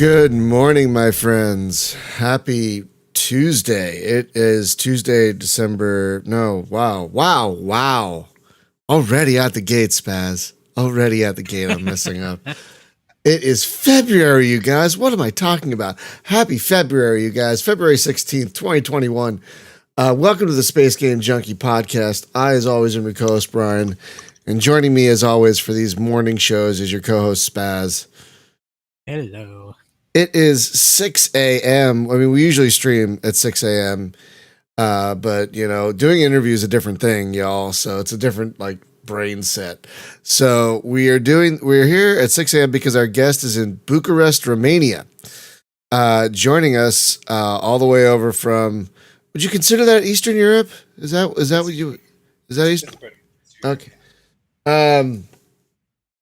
Good morning, my friends. Happy Tuesday. It is Tuesday, December. No, wow. Already out the gate, Spaz. Already out the gate, I'm messing up. It is February, you guys. What am I talking about? Happy February, you guys. February 16th, 2021. Welcome to the Space Game Junkie podcast. I, as always, am your co-host, Brian. And joining me, as always, for these morning shows is your co-host, Spaz. Hello. It is 6 a.m. I mean, we usually stream at 6 a.m., but, you know, doing interviews is a different thing, y'all. So it's a different, brain set. So we're here at 6 a.m. because our guest is in Bucharest, Romania, joining us all the way over from, would you consider that Eastern Europe? Is that Eastern? Okay.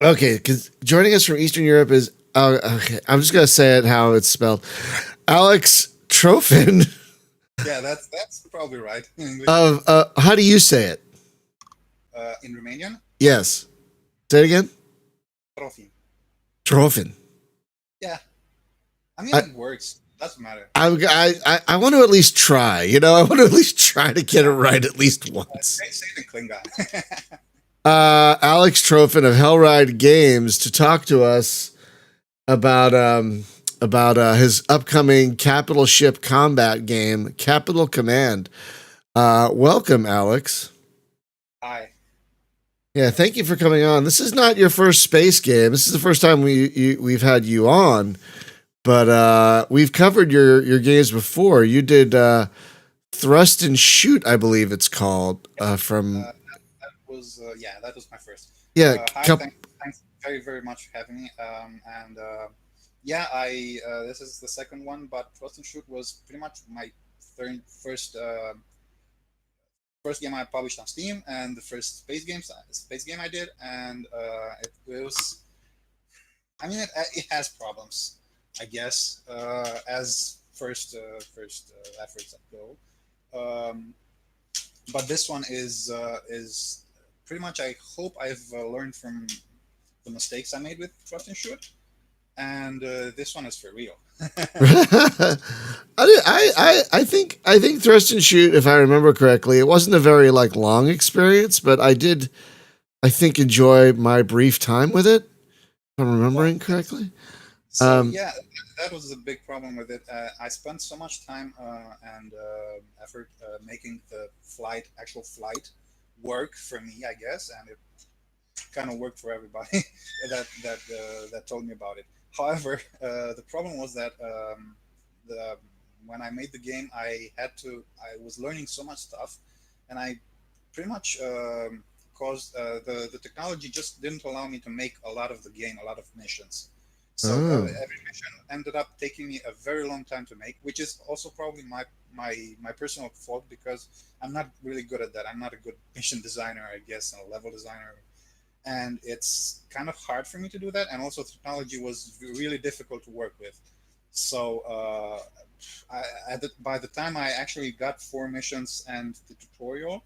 Okay, because joining us from Eastern Europe is, okay, I'm just going to say it how it's spelled. Alex Trofin. Yeah, that's probably right. How do you say it? In Romanian? Yes. Say it again? Trofin. Trofin. Yeah. I mean, it works. Doesn't matter. I want to at least try. You know, I want to at least try to get it right at least once. Say it in Klingon. Alex Trofin of Hellride Games to talk to us about his upcoming capital ship combat game, Capital Command. Welcome, Alex. Hi. Yeah, thank you for coming on. This is not your first space game. This is the first time we've had you on, but we've covered your games before. You did Thrust and Shoot, I believe it's called. From that was my first. Yeah, thanks very, very much for having me. This is the second one, but Thrust and Shoot was pretty much my first game I published on Steam, and the first space game I did, and it was. I mean, it has problems, I guess, as first efforts that go. But this one is pretty much. I hope I've learned from the mistakes I made with Thrust and Shoot, and this one is for real. I think Thrust and Shoot, if I remember correctly, it wasn't a very long experience, but I think enjoy my brief time with it, if I'm remembering correctly. So that was a big problem with it. I spent so much time and effort making the actual flight work for me, I guess, and it kind of worked for everybody that told me about it. However, the problem was that when I made the game, I was learning so much stuff, and I pretty much caused the technology just didn't allow me to make a lot of the game, a lot of missions. So every mission ended up taking me a very long time to make, which is also probably my personal fault, because I'm not really good at that. I'm not a good mission designer, I guess, and a level designer. And it's kind of hard for me to do that. And also technology was really difficult to work with. So by the time I actually got 4 missions and the tutorial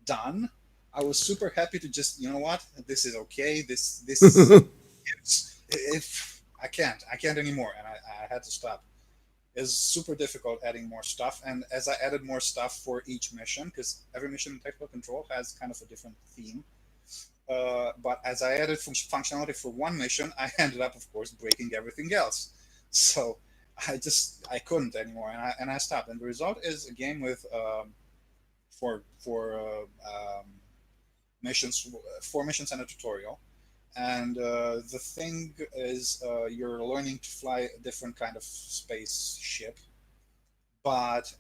done, I was super happy to just, you know what, this is okay. This if I can't anymore. And I had to stop. It's super difficult adding more stuff. And as I added more stuff for each mission, because every mission in Technical Control has kind of a different theme. But as I added functionality for one mission, I ended up, of course, breaking everything else. So I couldn't anymore, and I stopped. And the result is a game with 4 missions, 4 missions and a tutorial. And the thing is, you're learning to fly a different kind of spaceship, but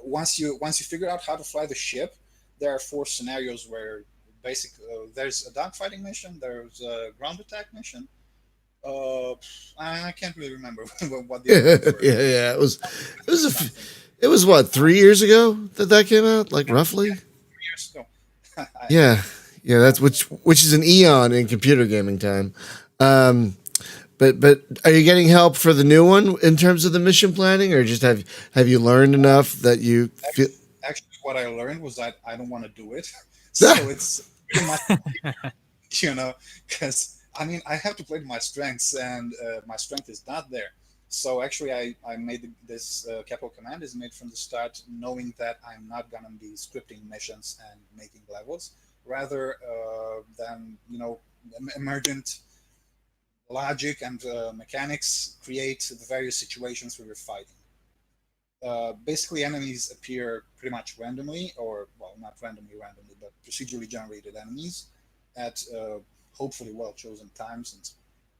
once you figure out how to fly the ship, there are 4 scenarios where basically there's a dogfighting mission, there's a ground attack mission. I can't really remember what the other ones were. Yeah. It was what, 3 years ago that came out, roughly. 3 years ago. Yeah, that's which is an eon in computer gaming time. But are you getting help for the new one in terms of the mission planning, or just have you learned enough that you feel? Actually, what I learned was that I don't want to do it. So it's pretty much, because I mean, I have to play to my strengths, and my strength is not there. So actually, I made this capital command is made from the start, knowing that I'm not gonna be scripting missions and making levels, rather than emergent logic and mechanics create the various situations where you're fighting. Basically, enemies appear pretty much randomly, or well, not randomly, but procedurally generated enemies at hopefully well chosen times and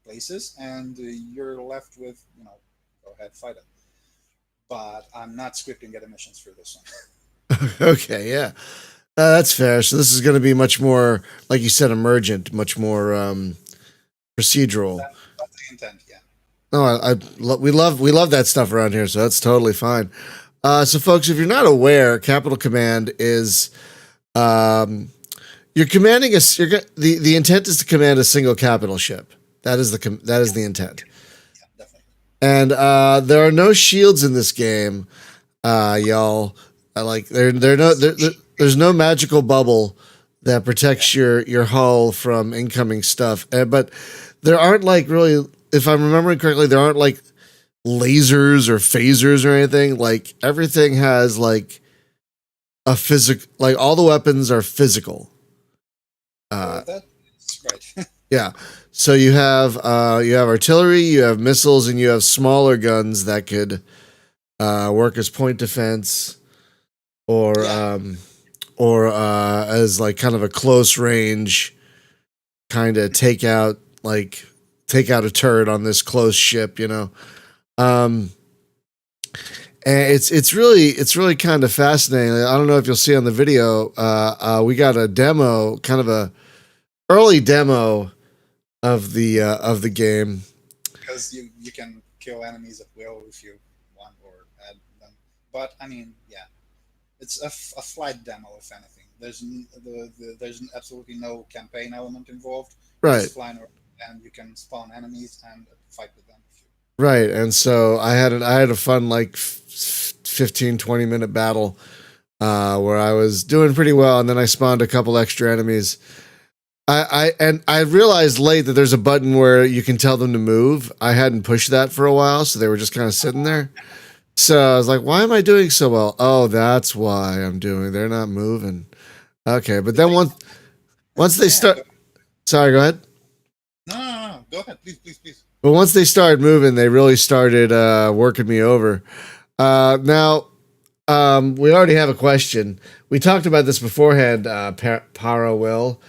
places, and you're left with, go ahead, fight it. But I'm not scripting get emissions for this one. Okay, yeah. That's fair. So this is going to be much more, like you said, emergent, much more procedural. That's the intent, yeah. No, we love that stuff around here, so that's totally fine. So, folks, if you're not aware, Capital Command is um, you're commanding the intent is to command a single capital ship. That is the intent. Yeah, definitely. And there are no shields in this game, y'all. Like there's no magical bubble that protects your hull from incoming stuff. But there aren't like really, if I'm remembering correctly, there aren't like lasers or phasers or anything. Like everything has like a physical, like all the weapons are physical. That's right. Yeah. So you have artillery, you have missiles, and you have smaller guns that could work as point defense or Yeah. As like kind of a close range kind of take out a turret on this close ship, you know. Um, and it's really kind of fascinating. I don't know if you'll see on the video. We got a demo, kind of a early demo of the game. Because you can kill enemies at will if you want or add them. But I mean, yeah, it's a flight demo if anything. There's absolutely no campaign element involved. You're Right. just flying around and you can spawn enemies and fight with them. Right. And so I had a fun like 15 20 minute battle where I was doing pretty well, and then I spawned a couple extra enemies. I realized late that there's a button where you can tell them to move. I hadn't pushed that for a while, so they were just kind of sitting there. So I was like, why am I doing so well? Oh, that's why I'm doing. They're not moving. Okay, but then once they Yeah. start, sorry, go ahead. No. Go ahead, please, please, please. But once they started moving, they really started working me over. Now, we already have a question. We talked about this beforehand, Para will,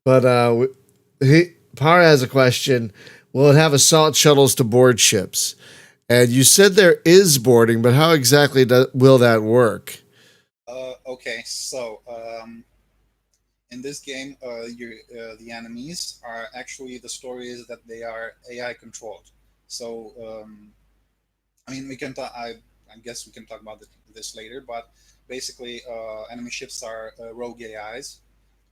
but Para has a question. Will it have assault shuttles to board ships? And you said there is boarding, but how exactly will that work? Okay, so in this game, the enemies are actually the story is that they are AI controlled. So I mean, we can talk. I guess we can talk about this later. But basically, enemy ships are rogue AIs,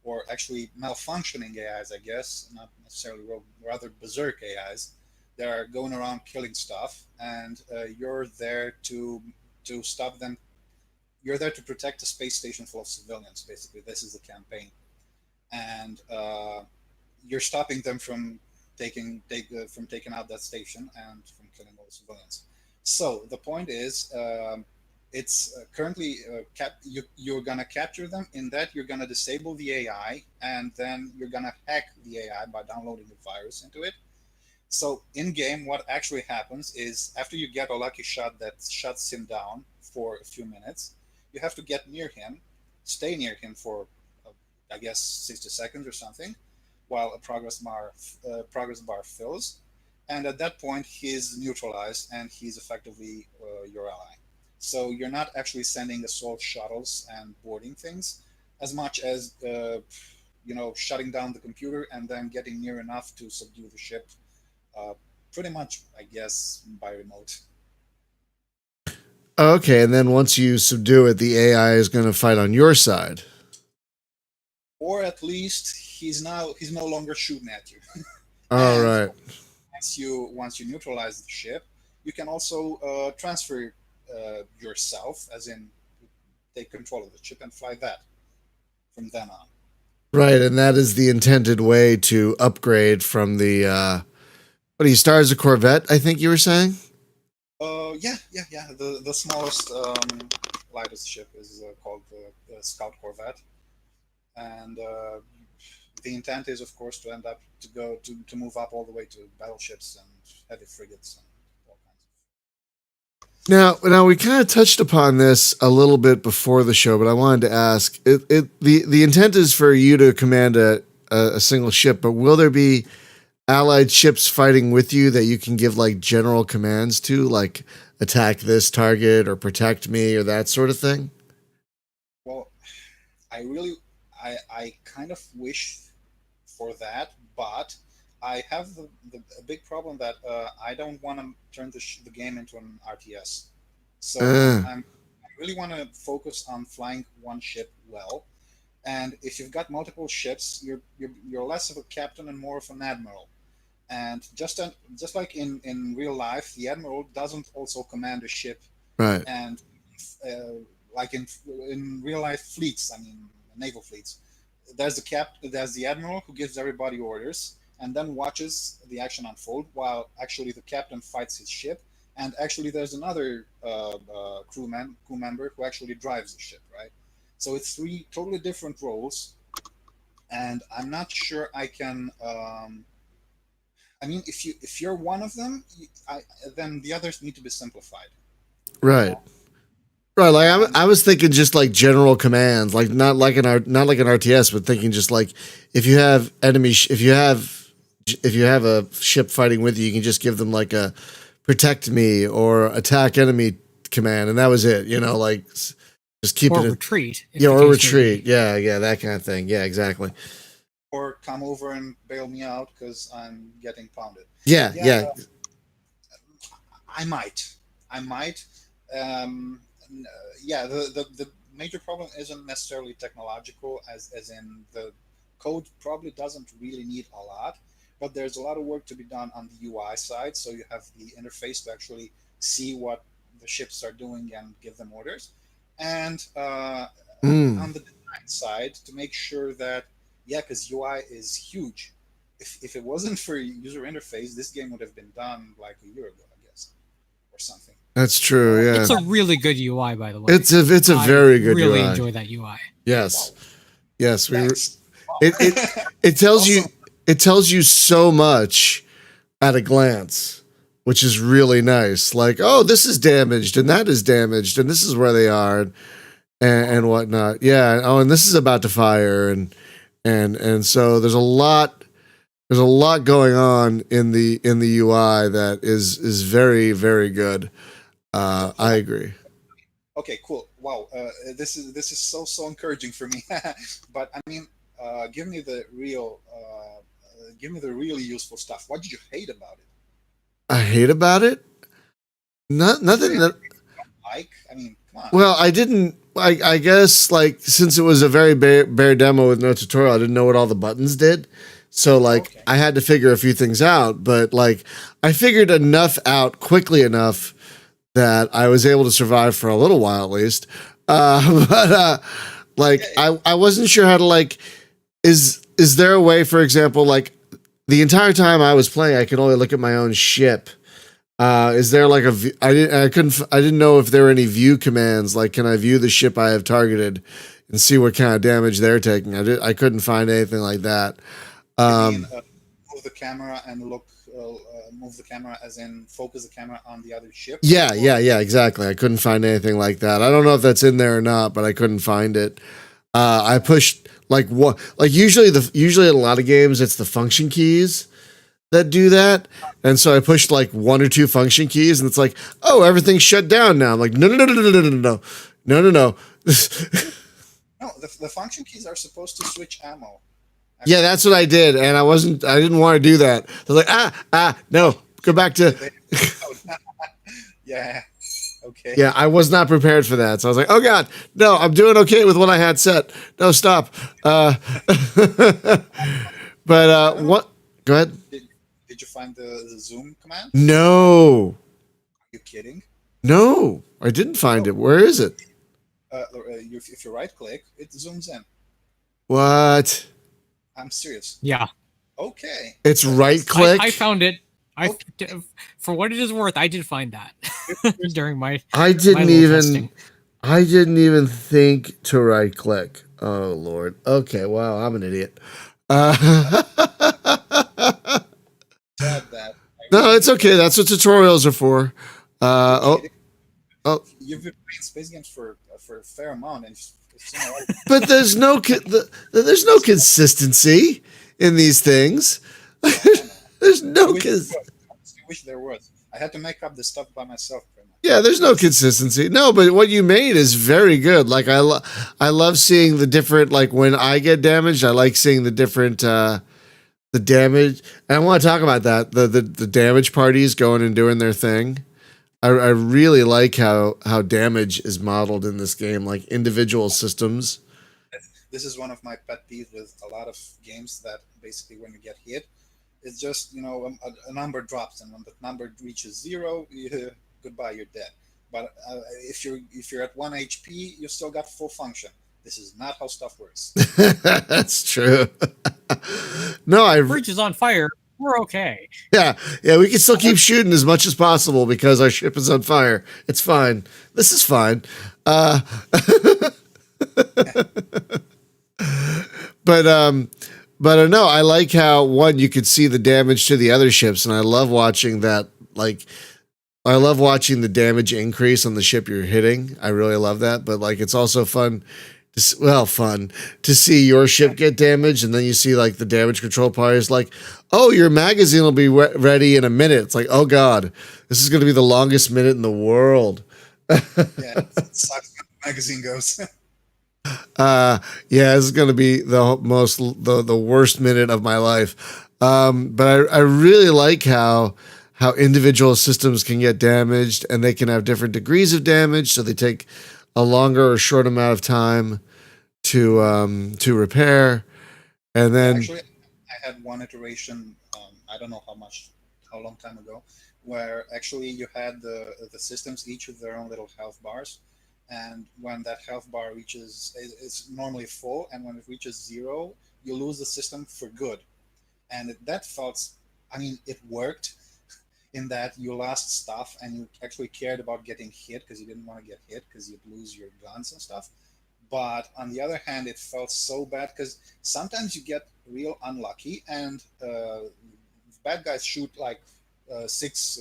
or actually malfunctioning AIs. I guess not necessarily rogue, rather berserk AIs. That are going around killing stuff, and you're there to stop them. You're there to protect a space station full of civilians. Basically, this is the campaign, and you're stopping them from from taking out that station and from killing all the civilians. So the point is, it's currently you're gonna capture them. In that, you're gonna disable the AI, and then you're gonna hack the AI by downloading the virus into it. So in game, what actually happens is after you get a lucky shot that shuts him down for a few minutes, you have to get near him, stay near him for, I guess, 60 seconds or something, while a progress bar fills, and at that point he's neutralized and he's effectively your ally. So you're not actually sending assault shuttles and boarding things as much as shutting down the computer and then getting near enough to subdue the ship, uh, pretty much, I guess, by remote. Okay, and then once you subdue it, the AI is going to fight on your side. Or at least he's no longer shooting at you. All And right. once you neutralize the ship, you can also transfer yourself, as in take control of the ship and fly that from then on. Right, and that is the intended way to upgrade from the what do you start as a Corvette, I think you were saying? Yeah. The smallest, lightest ship is called the Scout Corvette, and the intent is, of course, to end up to move up all the way to battleships and heavy frigates and all kinds Now we kind of touched upon this a little bit before the show, but I wanted to ask: the intent is for you to command a single ship, but will there be allied ships fighting with you that you can give like general commands to, like attack this target or protect me or that sort of thing? Well, I really, I kind of wish for that, but I have a big problem that I don't want to turn the game into an RTS. So Uh, I really want to focus on flying one ship well. And if you've got multiple ships, you're less of a captain and more of an admiral. And just like in real life, the admiral doesn't also command a ship, right. and uh, like in real life fleets, I mean naval fleets, there's the admiral who gives everybody orders and then watches the action unfold while actually the captain fights his ship, and actually there's another crew member who actually drives the ship, right? So it's three totally different roles, and I'm not sure I can. I mean, if you're one of them, then the others need to be simplified. You Right. know, Right, like and I was thinking just like general commands, like not like an RTS, but thinking just like if you have if you have a ship fighting with you, you can just give them like a protect me or attack enemy command, and that was it. You know, like just keep Or it, retreat. If yeah, the or case may be. retreat, yeah, that kind of thing. Yeah, exactly. or come over and bail me out because I'm getting pounded. Yeah, Yeah, yeah, I might. I might. Um, yeah, the major problem isn't necessarily technological, as in the code probably doesn't really need a lot, but there's a lot of work to be done on the UI side. So you have the interface to actually see what the ships are doing and give them orders, and mm, on the design side to make sure that, yeah, because UI is huge. If it wasn't for user interface, this game would have been done like a year ago, I guess, or something. that's true. Uh, Yeah, It's a really good UI, by the way. it's a I very good really UI. enjoy that UI. Yes, wow, yes, thanks. Wow. it it tells you Also, so much at a glance, which is really nice. Like, oh, this is damaged and that is damaged and this is where they are and whatnot. Yeah. Oh, and this is about to fire and so there's a lot going on in the UI that is very very good. I agree. okay, cool. Wow, this is so encouraging for me. But I mean, give me the really useful stuff. What did you hate about it? I hate about it. Is there Nothing anything that. you like? I mean, come on. Well, I didn't. I guess like since it was a very bare demo with no tutorial, I didn't know what all the buttons did. So like Okay. I had to figure a few things out, but like I figured enough out quickly enough that I was able to survive for a little while at least. But like Yeah, I wasn't sure how to like is there a way, for example, like the entire time I was playing, I could only look at my own ship. Is there like I didn't know if there were any view commands. Like, can I view the ship I have targeted and see what kind of damage they're taking? I couldn't find anything like that. you mean Um, move the camera and move the camera as in focus the camera on the other ship? Or yeah, exactly. I couldn't find anything like that. I don't know if that's in there or not, but I couldn't find it. I pushed like what, like usually in a lot of games, it's the function keys that do that. And so I pushed like one or two function keys, and it's like, oh, everything's shut down now. I'm like, no. no, the function keys are supposed to switch ammo. Yeah, Actually, that's what I did, and I didn't want to do that. I was like, no, go back to. they, yeah, okay. Yeah, I was not prepared for that, so I was like, oh god, no, I'm doing okay with what I had set. No, stop. But I don't know. what? Go ahead. Did you find the zoom command? No, Are you kidding? no, I didn't find Oh, it. Where is it? if you right click, it zooms in. What? I'm serious. Yeah, Okay, It's right that's I click. found it. I okay. for what it is worth, I did find that Here's during I my didn't little testing. even I didn't even think to right click. Oh Lord. Okay, wow, I'm an idiot. Uh, said that I no, it's really okay. That's what tutorials are for. you're Oh, kidding. oh, You've been playing space games for a fair amount, and you've seen a lot of but there's no stuff. consistency in these things. I know. There's I no wish there cons- was. I honestly wish there was. I had to make up this stuff by myself, pretty much. Yeah, there's no It's consistency. No, but what you made is very good. Like I love seeing the different like when I get damaged, I like seeing the different the damage. And I want to talk about that. The damage parties going and doing their thing. I really like how damage is modeled in this game, like individual systems. this is one of my pet peeves with a lot of games that basically when you get hit, it's just a number drops, and when the number reaches zero, goodbye, you're dead. But if you're at 1 HP, you still got full function. This is not how stuff works. That's true. No, I Bridge is on fire. We're okay. yeah, yeah, we can still keep shooting as much as possible because our ship is on fire. It's fine. This is fine. Uh, but no, I like how one you could see the damage to the other ships, and I love watching that. Like, I love watching the damage increase on the ship you're hitting. I really love that. But like, it's also fun. Fun to see your ship get damaged, and then you see like the damage control part is like, oh, your magazine will be ready in a minute. It's like, oh god, this is going to be the longest minute in the world. Yeah, it sucks when the magazine goes. Yeah, this is going to be the worst minute of my life. But I really like how individual systems can get damaged, and they can have different degrees of damage, so they take a longer or short amount of time to repair, and Yeah, then actually, I had one iteration. I don't know how long time ago, where actually you had the systems each with their own little health bars, and when that health bar reaches, it's normally full, and when it reaches zero, you lose the system for good. And that felt, I mean, it worked in that you lost stuff and you actually cared about getting hit because you didn't want to get hit because you'd lose your guns and stuff. But on the other hand, it felt so bad because sometimes you get real unlucky and bad guys shoot like six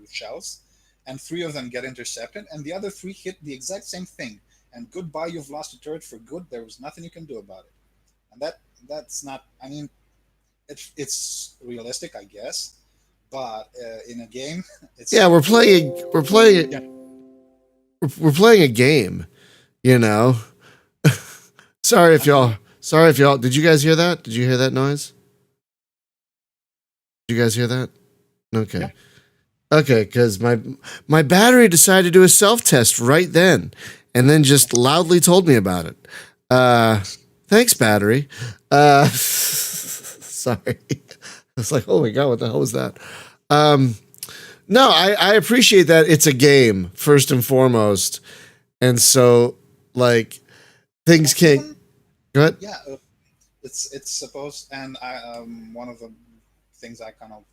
shells, and three of them get intercepted, and the other three hit the exact same thing. And goodbye, you've lost a turret for good. There was nothing you can do about it. And that's not. I mean, it's realistic, I guess, but in a game, yeah, it's Yeah. we're playing a game, you know. Sorry if y'all did you guys hear that? Did you hear that noise? Did you guys hear that? Yeah. Okay. Okay, because my battery decided to do a self test right then, and then just loudly told me about it. Uh, Thanks, battery. Sorry, I was like, oh my god, what the hell was that? Um, no, I appreciate that it's a game first and foremost, and so like things most of can't. them. Go ahead. Yeah, it's supposed, and one of the things I kind of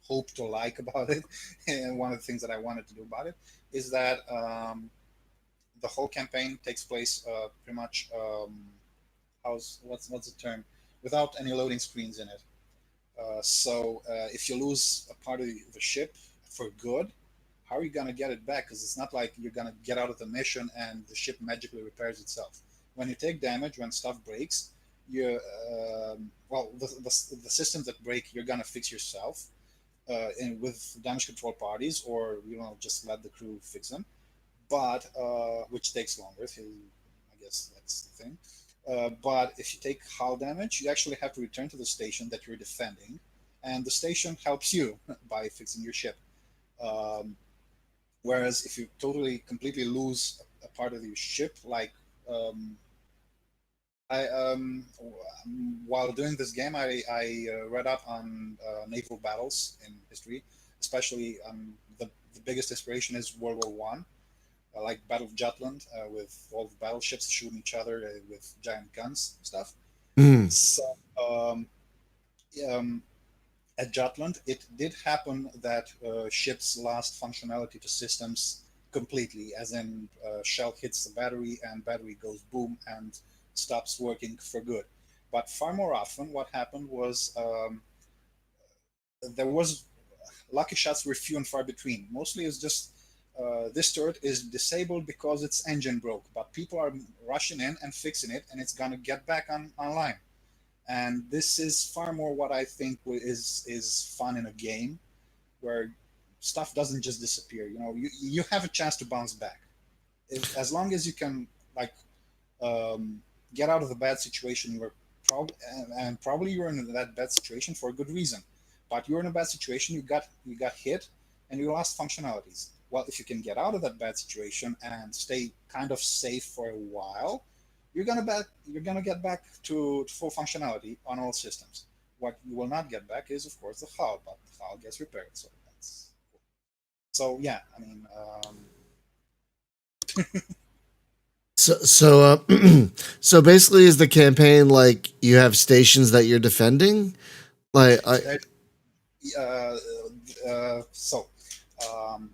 hope to like about it, and one of the things that I wanted to do about it is that the whole campaign takes place pretty much what's the term, without any loading screens in it. So if you lose a part of the ship for good, how are you gonna get it back? Because it's not like you're gonna get out of the mission and the ship magically repairs itself. When you take damage, when stuff breaks, you well the systems that break, you're gonna fix yourself, and with damage control parties, or just let the crew fix them. But which takes longer. I guess that's the thing. But if you take hull damage, you actually have to return to the station that you're defending, and the station helps you by fixing your ship. Um, Whereas if you totally completely lose a part of your ship, like um, I while doing this game, I read up on naval battles in history, especially the biggest inspiration is World War One, like Battle of Jutland, with all the battleships shooting each other with giant guns and stuff. Mm. So um, at Jutland, it did happen that ships lost functionality to systems completely, as in shell hits the battery and battery goes boom and stops working for good. But far more often, what happened was there was lucky shots were few and far between. Mostly, it's just this turret is disabled because its engine broke, but people are rushing in and fixing it, and it's gonna get back online. And this is far more what I think is fun in a game where stuff doesn't just disappear. You have a chance to bounce back as long as you can like um, get out of the bad situation you were and probably you're in that bad situation for a good reason. But you're in a bad situation, you got hit, and you lost functionalities. Well, if you can get out of that bad situation and stay kind of safe for a while, you're gonna get back to full functionality on all systems. What you will not get back is, of course, the hull, but the hull gets repaired. So that's so yeah. I mean, So basically, is the campaign like you have stations that you're defending? Like, that, so um,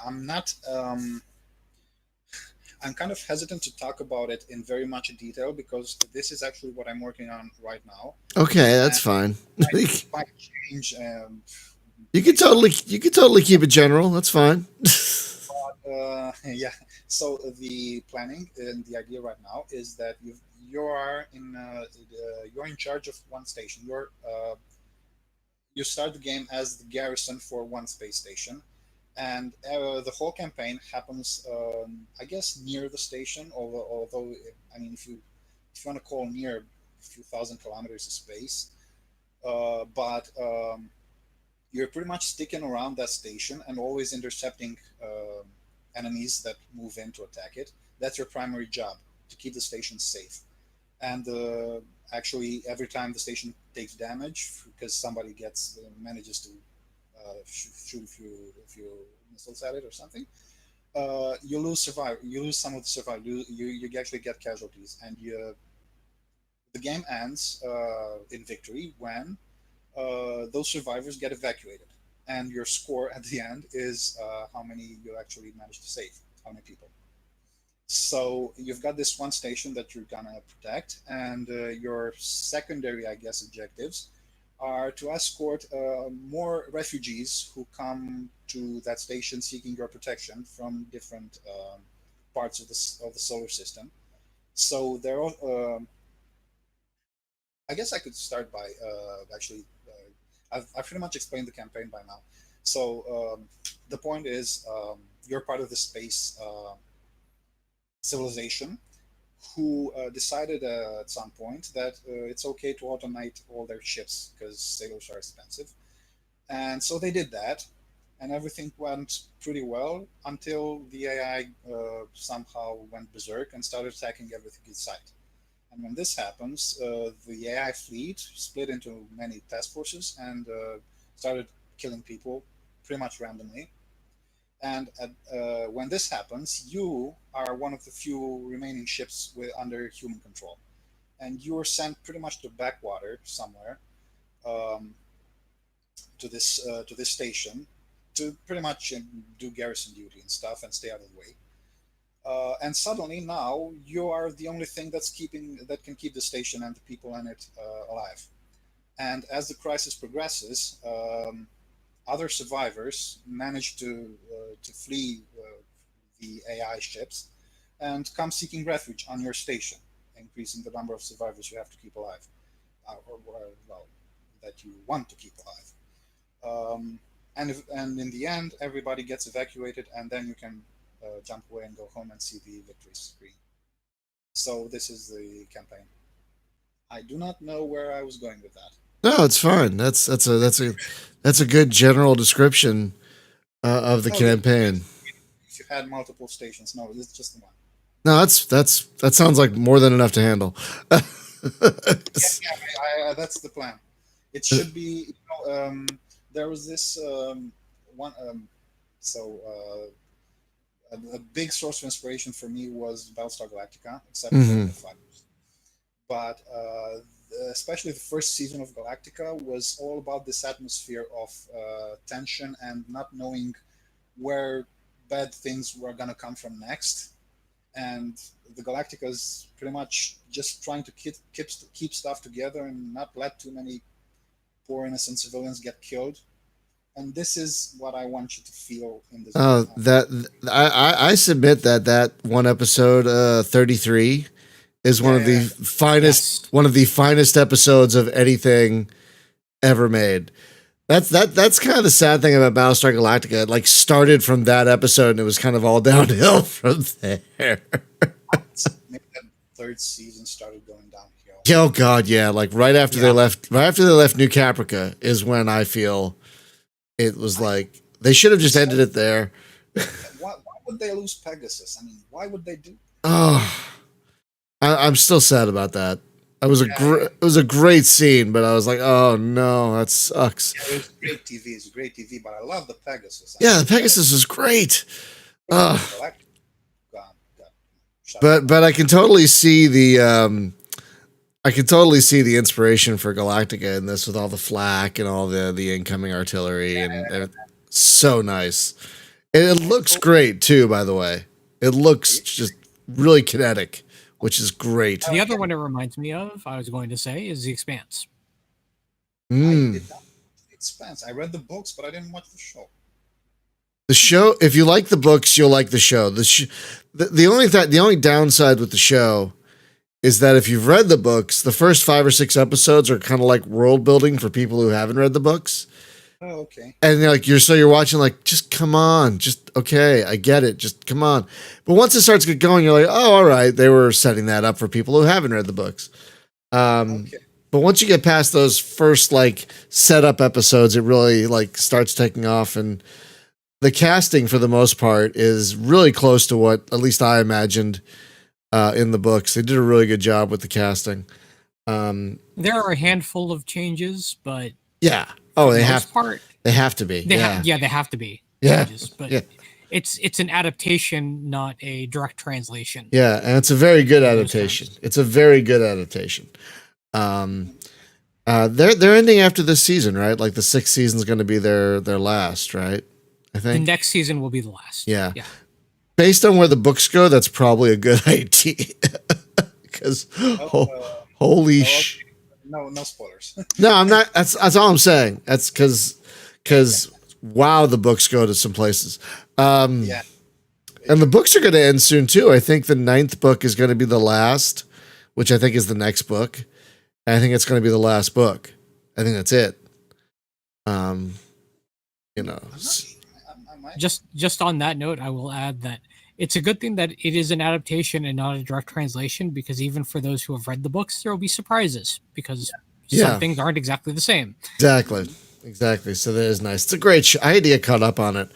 I'm not. I'm kind of hesitant to talk about it in very much detail because this is actually what I'm working on right now, okay, that's and fine. might, might change based on. You could totally keep it general. That's fine. Yeah. So the planning and the idea right now is that you're in charge of one station. You start the game as the garrison for one space station, and the whole campaign happens, I guess, near the station. Although I mean, if you want to call near a few thousand kilometers of space, but you're pretty much sticking around that station and always intercepting enemies that move in to attack it. That's your primary job, to keep the station safe. And actually, every time the station takes damage because somebody manages to shoot a few missiles at it or something, you lose some of the survivors. You actually get casualties, and the game ends in victory when those survivors get evacuated, and your score at the end is how many you actually managed to save, how many people. So you've got this one station that you're gonna protect, and your secondary, I guess, objectives are to escort more refugees who come to that station seeking your protection from different parts of the solar system. So they're all. I guess I could start by actually. I've pretty much explained the campaign by now. So the point is, you're part of the space civilization who decided at some point that it's okay to automate all their ships because sailors are expensive. And so they did that, and everything went pretty well until the AI somehow went berserk and started attacking everything in sight. And when this happens, the AI fleet split into many task forces and started killing people pretty much randomly. And when this happens, you are one of the few remaining ships under human control, and you are sent pretty much to backwater somewhere um, to this station to pretty much do garrison duty and stuff and stay out of the way. And suddenly now you are the only thing that can keep the station and the people in it alive. And as the crisis progresses, other survivors manage to flee the AI ships and come seeking refuge on your station, increasing the number of survivors you have to keep alive, or well, that you want to keep alive. And in the end, everybody gets evacuated, and then you can jump away and go home and see the victory screen. So this is the campaign. I do not know where I was going with that. No, it's fine. That's a good general description of the Oh, you campaign. if you had multiple stations, no, it's just the one. No, that sounds like more than enough to handle. Yeah, yeah, that's the plan. It should be. There was this one. So a big source of inspiration for me was Battlestar Galactica, except for Hmm. the fighters. but especially the first season of Galactica was all about this atmosphere of tension and not knowing where bad things were gonna come from next. And the Galacticas pretty much just trying to keep stuff together and not let too many poor innocent civilians get killed. And this is what I want you to feel in this. Oh, I submit that one episode 33 is one of the finest Yes. one of the finest episodes of anything ever made. That's kind of the sad thing about Battlestar Galactica. It like started from that episode and it was kind of all downhill from there. Maybe that third season started going downhill. Oh God, yeah. Like right after they left New Caprica is when I feel it was like they should have just ended it there. Why would they lose Pegasus? I mean, why would they do? Oh, I'm still sad about that. It was a great scene, but I was like, oh no, that sucks. Yeah, it was great TV. It's great TV, but I love the Pegasus. Yeah, the Pegasus was great. God, But I can totally see the inspiration for Galactica in this with all the flak and all the incoming artillery and so nice. And it looks great too, by the way. It looks just really kinetic, which is great. The other one it reminds me of, I was going to say, is The Expanse. I did not watch The Expanse. I read the books, but I didn't watch the show. The show, if you like the books, you'll like the show. The only downside with the show is that if you've read the books, the first 5 or 6 episodes are kind of like world building for people who haven't read the books. Oh, okay. And you're watching like, just come on, just okay, I get it, just come on. But once it starts to get going, you're like, oh, all right, they were setting that up for people who haven't read the books. Okay. But once you get past those first like setup episodes, it really like starts taking off, and the casting for the most part is really close to what at least I imagined in the books. They did a really good job with the casting. There are a handful of changes, but Yeah. Oh, they have to be. They have to be Yeah. changes, but Yeah. it's an adaptation, not a direct translation. Yeah, and it's a very good adaptation. It's a very good adaptation. They're ending after this season, right? Like the 6th season is going to be their last, right? I The think. next season will be the last. Yeah. Yeah. Based on where the books go, that's probably a good idea. Because holy sh. No spoilers. No, I'm not. That's all I'm saying. That's because wow, the books go to some places. Yeah. And the books are going to end soon too. I think the 9th book is going to be the last, which I think is the next book. And I think it's going to be the last book. I think that's it. You know. I might. Just on that note, I will add that it's a good thing that it is an adaptation and not a direct translation, because even for those who have read the books, there will be surprises because Yeah. some things aren't exactly the same. Exactly. So that is nice. It's a great show. I had to get caught up on it.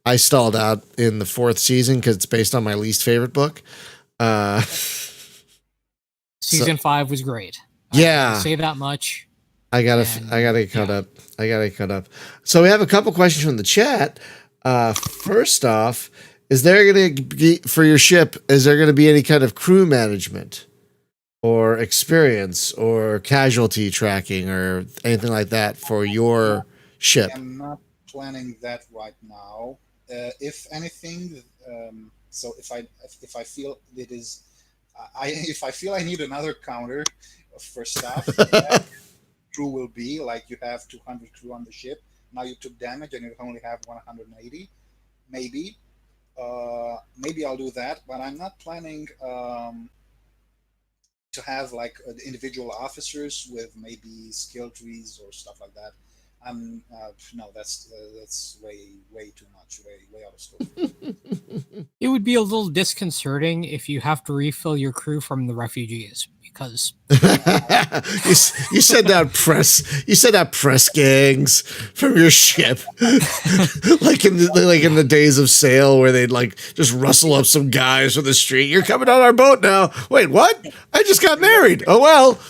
I stalled out in the 4th season because it's based on my least favorite book. Season 5 was great. Yeah. I'll say that much. I gotta get caught up. I gotta get caught up. So we have a couple questions from the chat. First off, is there gonna be for your ship? Is there gonna be any kind of crew management, or experience, or casualty tracking, or anything like that for your ship? I'm not planning that right now. If anything, so if I feel it is, if I feel I need another counter for stuff, crew will be like you have 200 crew on the ship. Now you took damage and you only have 180. Maybe I'll do that, but I'm not planning to have like individual officers with maybe skill trees or stuff like that. No, that's way too much, way out of scope. It would be a little disconcerting if you have to refill your crew from the refugees, because you said that press gangs from your ship, like in the days of sail where they'd like just rustle up some guys from the street. You're coming on our boat now. Wait, what? I just got married. Oh well.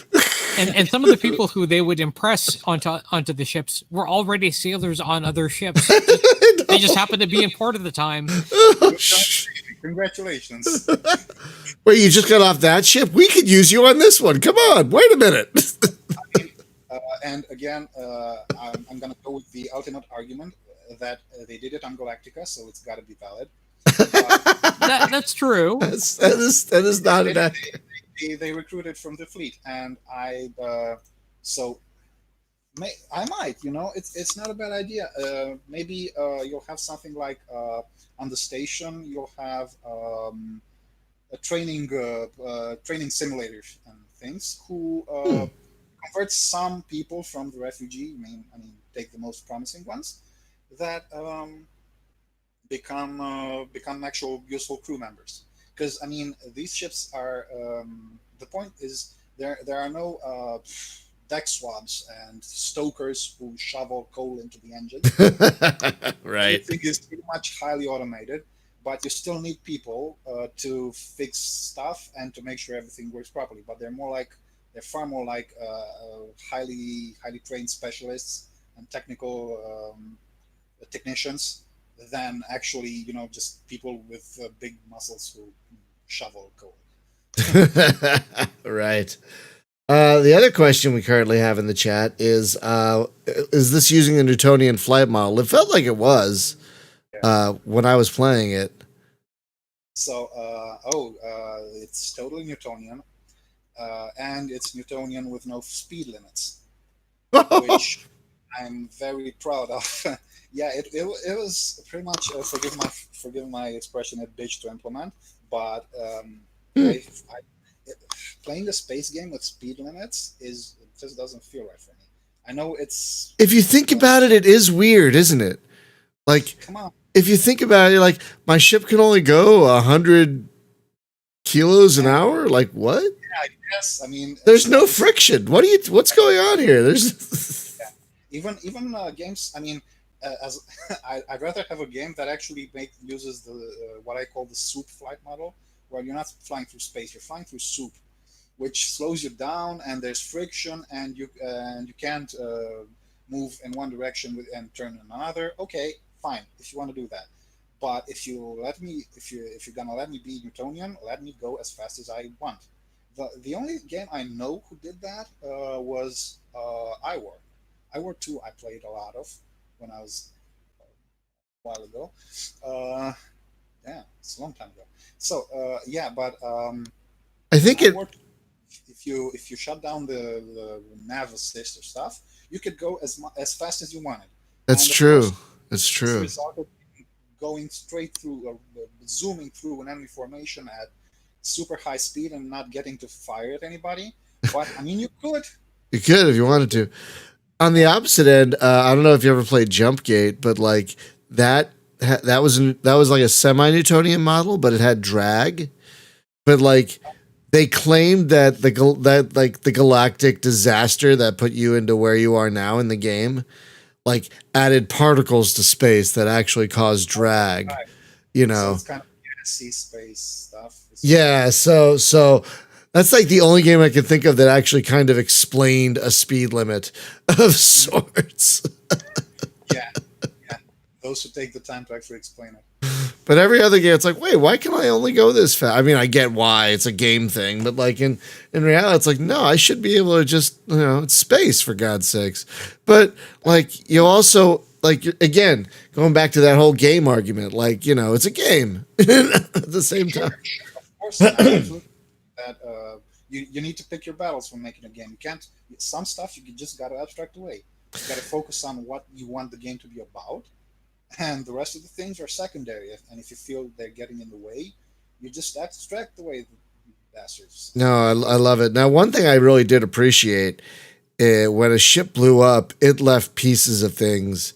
and some of the people who they would impress onto the ships were already sailors on other ships. They just happened to be in port at the time. Congratulations. Wait, you just got off that ship? We could use you on this one. Come on, wait a minute. And again, I'm going to go with the ultimate argument that they did it on Galactica, so it's got to be valid. But That's true. That is not an accurate. they recruited from the fleet, and so I might, it's not a bad idea. Maybe you'll have something like on the station, you'll have a training simulators and things who convert some people from the refugee. I mean, take the most promising ones that become actual useful crew members. Because I mean, these ships are the point is there are no deck swabs and stokers who shovel coal into the engines. Right. Everything is pretty much highly automated, but you still need people to fix stuff and to make sure everything works properly. But they're far more like highly trained specialists and technical technicians than actually just people with big muscles who shovel coal. Right. The other question we currently have in the chat is this using a Newtonian flight model? It felt like it was when I was playing it. So, it's totally Newtonian, and it's Newtonian with no speed limits, which I'm very proud of. Yeah, it was pretty much forgive my expression, a bitch to implement, but playing a space game with speed limits it just doesn't feel right for me. I know it's If you think about it, it is weird, isn't it? Like, come on. if you think about it, like my ship can only go 100 kilos an hour. Like what? Yeah, I guess. I mean, There's no friction. What's going on here? There's even games. I mean, as I'd rather have a game that actually uses the what I call the soup flight model, where you're not flying through space, you're flying through soup, which slows you down, and there's friction, and you can't move in one direction and turn in another. Okay, fine, if you want to do that. But if you're gonna let me be Newtonian, let me go as fast as I want. The only game I know who did that was iWar. iWar 2 I played a lot of when I was a while ago. Uh, yeah, it's a long time ago. So yeah, but I think it. iWar, if you shut down the nav assist or stuff, you could go as fast as you wanted. That's And of true. course, That's this true. resulted in going straight through, zooming through an enemy formation at super high speed and not getting to fire at anybody. But I mean, you could. You could if you wanted to. On the opposite end, I don't know if you ever played Jump Gate, but like that was like a semi-Newtonian model, but it had drag. But like they claimed that the galactic disaster that put you into where you are now in the game, like added particles to space that actually caused drag. Right. You So know, it's kind of sea space stuff. yeah. So that's like the only game I can think of that actually kind of explained a speed limit of sorts. Yeah, yeah. Those who take the time to actually explain it. But every other game, it's like, wait, why can I only go this fast? I mean, I get why it's a game thing, but like in reality, it's like, no, I should be able to just, it's space for God's sakes. But like, you also like again going back to that whole game argument, like it's a game at the same time. Sure, of course, absolutely. That you need to pick your battles when making a game. You can't some stuff you just got to abstract away. You got to focus on what you want the game to be about, and the rest of the things are secondary. And if you feel they're getting in the way, you just abstract away the bastards. No, I love it. Now, one thing I really did appreciate when a ship blew up, it left pieces of things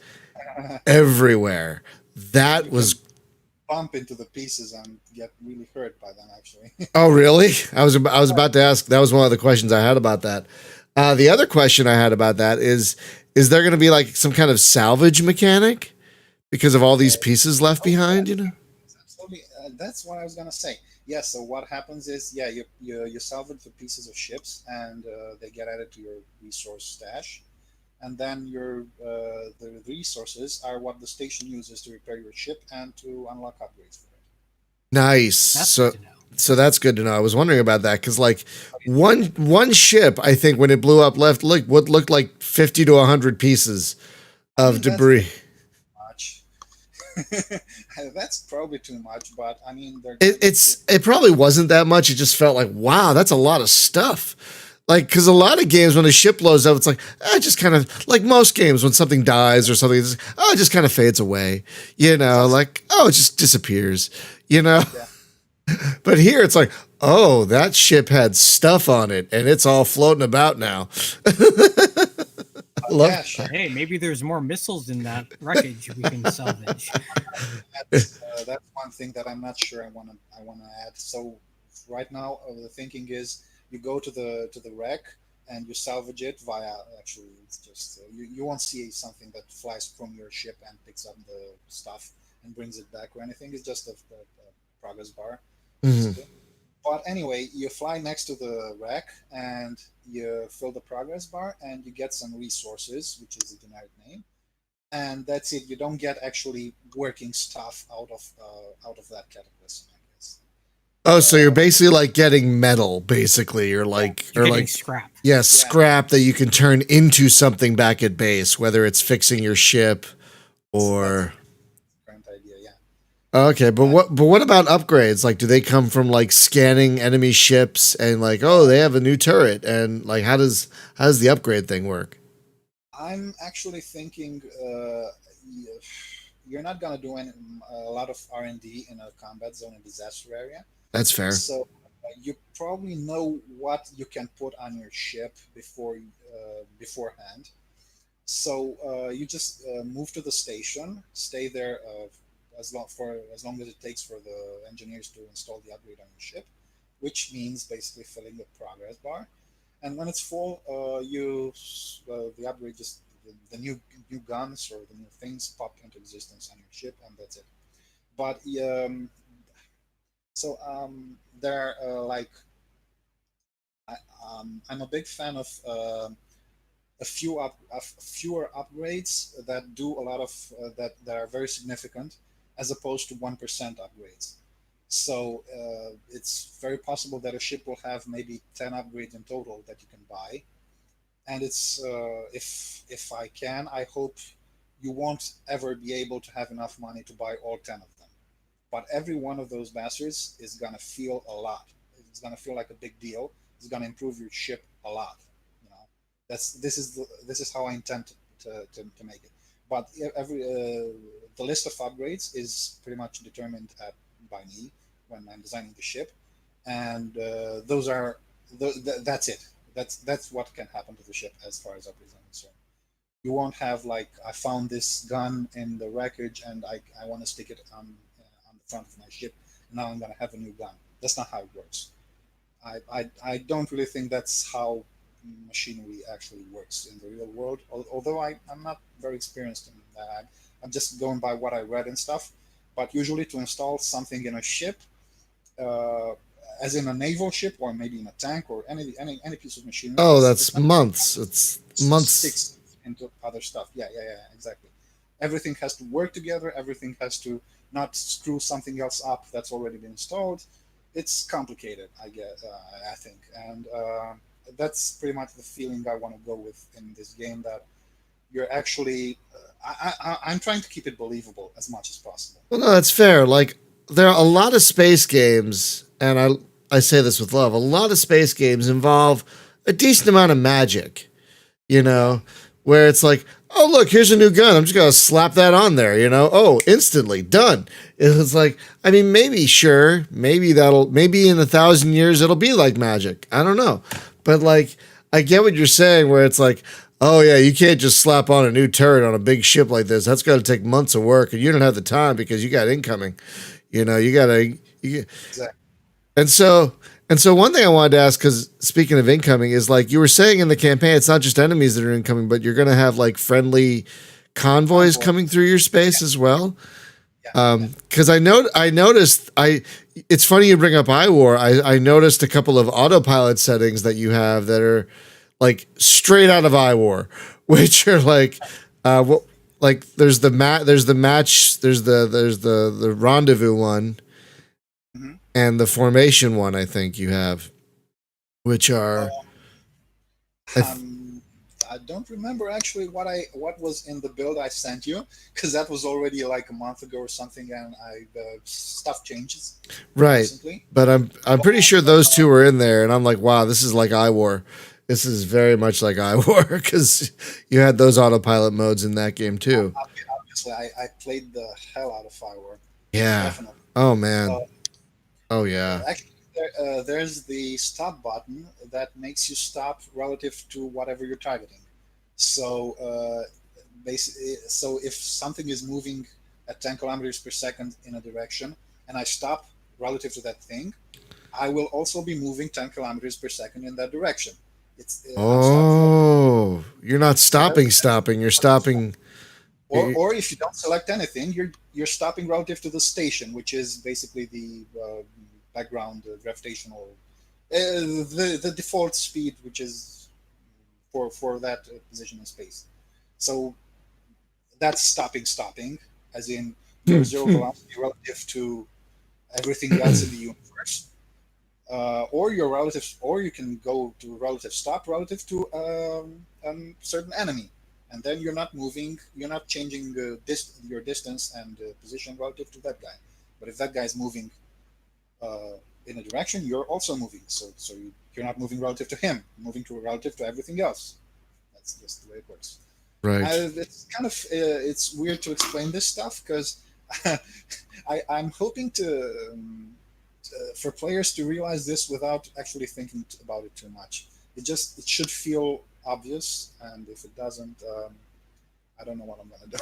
everywhere. That was. Bump into the pieces and get really hurt by them. Actually, Oh, really? I was about to ask. That was one of the questions I had about that. The other question I had about that is there going to be like some kind of salvage mechanic because of all these pieces left behind? absolutely. That's what I was gonna say. Yeah. So what happens is, yeah, you salvage the pieces of ships, and they get added to your resource stash, and then the resources are what the station uses to repair your ship and to unlock upgrades for it. Nice. That's So good to know. so that's good to know. I was wondering about that because like one ship, I think when it blew up, left what looked like 50 to 100 pieces I of mean, that's debris. much. That's probably too much, but I mean, they're It, gonna it's it probably wasn't that much. It just felt like wow, that's a lot of stuff. Like because a lot of games when a ship blows up, it's like just kind of like most games when something dies or something, it just kind of fades away. You know, exactly. like oh, it just disappears. You know, Yeah. but here it's like oh, that ship had stuff on it and it's all floating about now. I love Yeah, sure. Hey, maybe there's more missiles in that wreckage we can salvage. That's one thing that I'm not sure I wanna add. So right now, the thinking is you go to the wreck and you salvage it via. Actually, it's just you won't see something that flies from your ship and picks up the stuff and brings it back or anything. It's just a progress bar, Mhm. basically. But anyway, you fly next to the wreck and you fill the progress bar and you get some resources, which is the generic name, and that's it. You don't get actually working stuff out of that cataclysm, I guess. Oh, so you're Uh, basically like getting metal, basically, yeah, You're or getting like scrap. yeah, yeah, scrap that you can turn into something back at base, whether it's fixing your ship that's or the current idea. Yeah, okay, uh, but what about upgrades? Like do they come from like scanning enemy ships and like, oh, uh, they have a new turret and like how does the upgrade thing work? I'm actually thinking you're not gonna do a lot of R&D in a combat zone and disaster area. That's fair. So you probably know what you can put on your ship beforehand. So you just move to the station, stay there as long as it takes for the engineers to install the upgrade on your ship, which means basically filling the progress bar. And when it's full, the upgrade just the new guns or the new things pop into existence on your ship, and that's it. But there are I, I'm a big fan of fewer upgrades that do a lot of that are very significant, as opposed to 1% upgrades. So it's very possible that a ship will have maybe 10 upgrades in total that you can buy, and it's if I can, I hope you won't ever be able to have enough money to buy all 10 of them. But every one of those bastards is gonna feel a lot. It's gonna feel like a big deal. It's gonna improve your ship a lot. You know, this is how I intend to make it. But every the list of upgrades is pretty much determined by me when I'm designing the ship, and those are that's it. That's what can happen to the ship as far as upgrades are concerned. You won't have like I found this gun in the wreckage and I want to stick it on the front of my ship. Now I'm gonna have a new gun. That's not how it works. I don't really think that's how machinery actually works in the real world. Although I'm not very experienced in that. I'm just going by what I read and stuff. But usually to install something in a ship, uh, as in a naval ship or maybe in a tank or any piece of machinery, Oh, it's that's not months. It's months. sticks into other stuff. Yeah, exactly. Everything has to work together. Everything has to not screw something else up that's already been installed. It's complicated, I guess. I think, and that's pretty much the feeling I want to go with in this game. That you're actually, I'm trying to keep it believable as much as possible. Well, no, that's fair. Like there are a lot of space games, and I say this with love. A lot of space games involve a decent amount of magic. You Yeah, know, where it's like, oh look, here's a new gun. I'm just gonna slap that on there. You know, oh, instantly done. It's like, I mean, maybe sure, maybe in 1,000 years it'll be like magic. I don't know, but like, I get what you're saying. Where it's like, oh yeah, you can't just slap on a new turret on a big ship like this. That's got to take months of work, and you don't have the time because you got incoming. You know, you gotta. exactly. And so and so one thing I wanted to ask, because speaking of incoming, is like you were saying in the campaign, it's not just enemies that are incoming, but you're gonna have like friendly convoys Convoy. coming through your space as well. Yeah. Because I noticed it's funny you bring up iWar. I noticed a couple of autopilot settings that you have that are like straight out of iWar, which are like what like there's the match, there's the rendezvous one, Hmm. and the formation one. I think you have, which are I th- Um, I don't remember actually what was in the build I sent you, because that was already like a month ago or something, and I stuff changes right, recently. but I'm But pretty sure those two were in there, and I'm like, wow, this is like iWar. This is very much like iWar because you had those autopilot modes in that game too. obviously, I played the hell out of Firewall, Yeah. definitely. Oh Uh, man. Oh yeah. Actually, there's the stop button that makes you stop relative to whatever you're targeting. So, basically, so if something is moving at 10 kilometers per second in a direction, and I stop relative to that thing, I will also be moving 10 kilometers per second in that direction. I'm stopping Oh, you're not whatever. stopping. You're stopping. Or if you don't select anything, you're stopping relative to the station, which is basically the background gravitational, the default speed, which is for that position in space. So that's stopping, as in your zero velocity relative to everything else in the universe, or your relative, or you can go to relative stop relative to certain enemy, and then you're not moving, you're not changing your distance and position relative to that guy. But if that guy is moving in a direction, you're also moving. You're not moving relative to him, moving to relative to everything else. That's just the way it works. Right. It's kind of it's weird to explain this stuff because I'm hoping to for players to realize this without actually thinking about it too much. It should feel obvious, and if it doesn't, I don't know what I'm gonna do.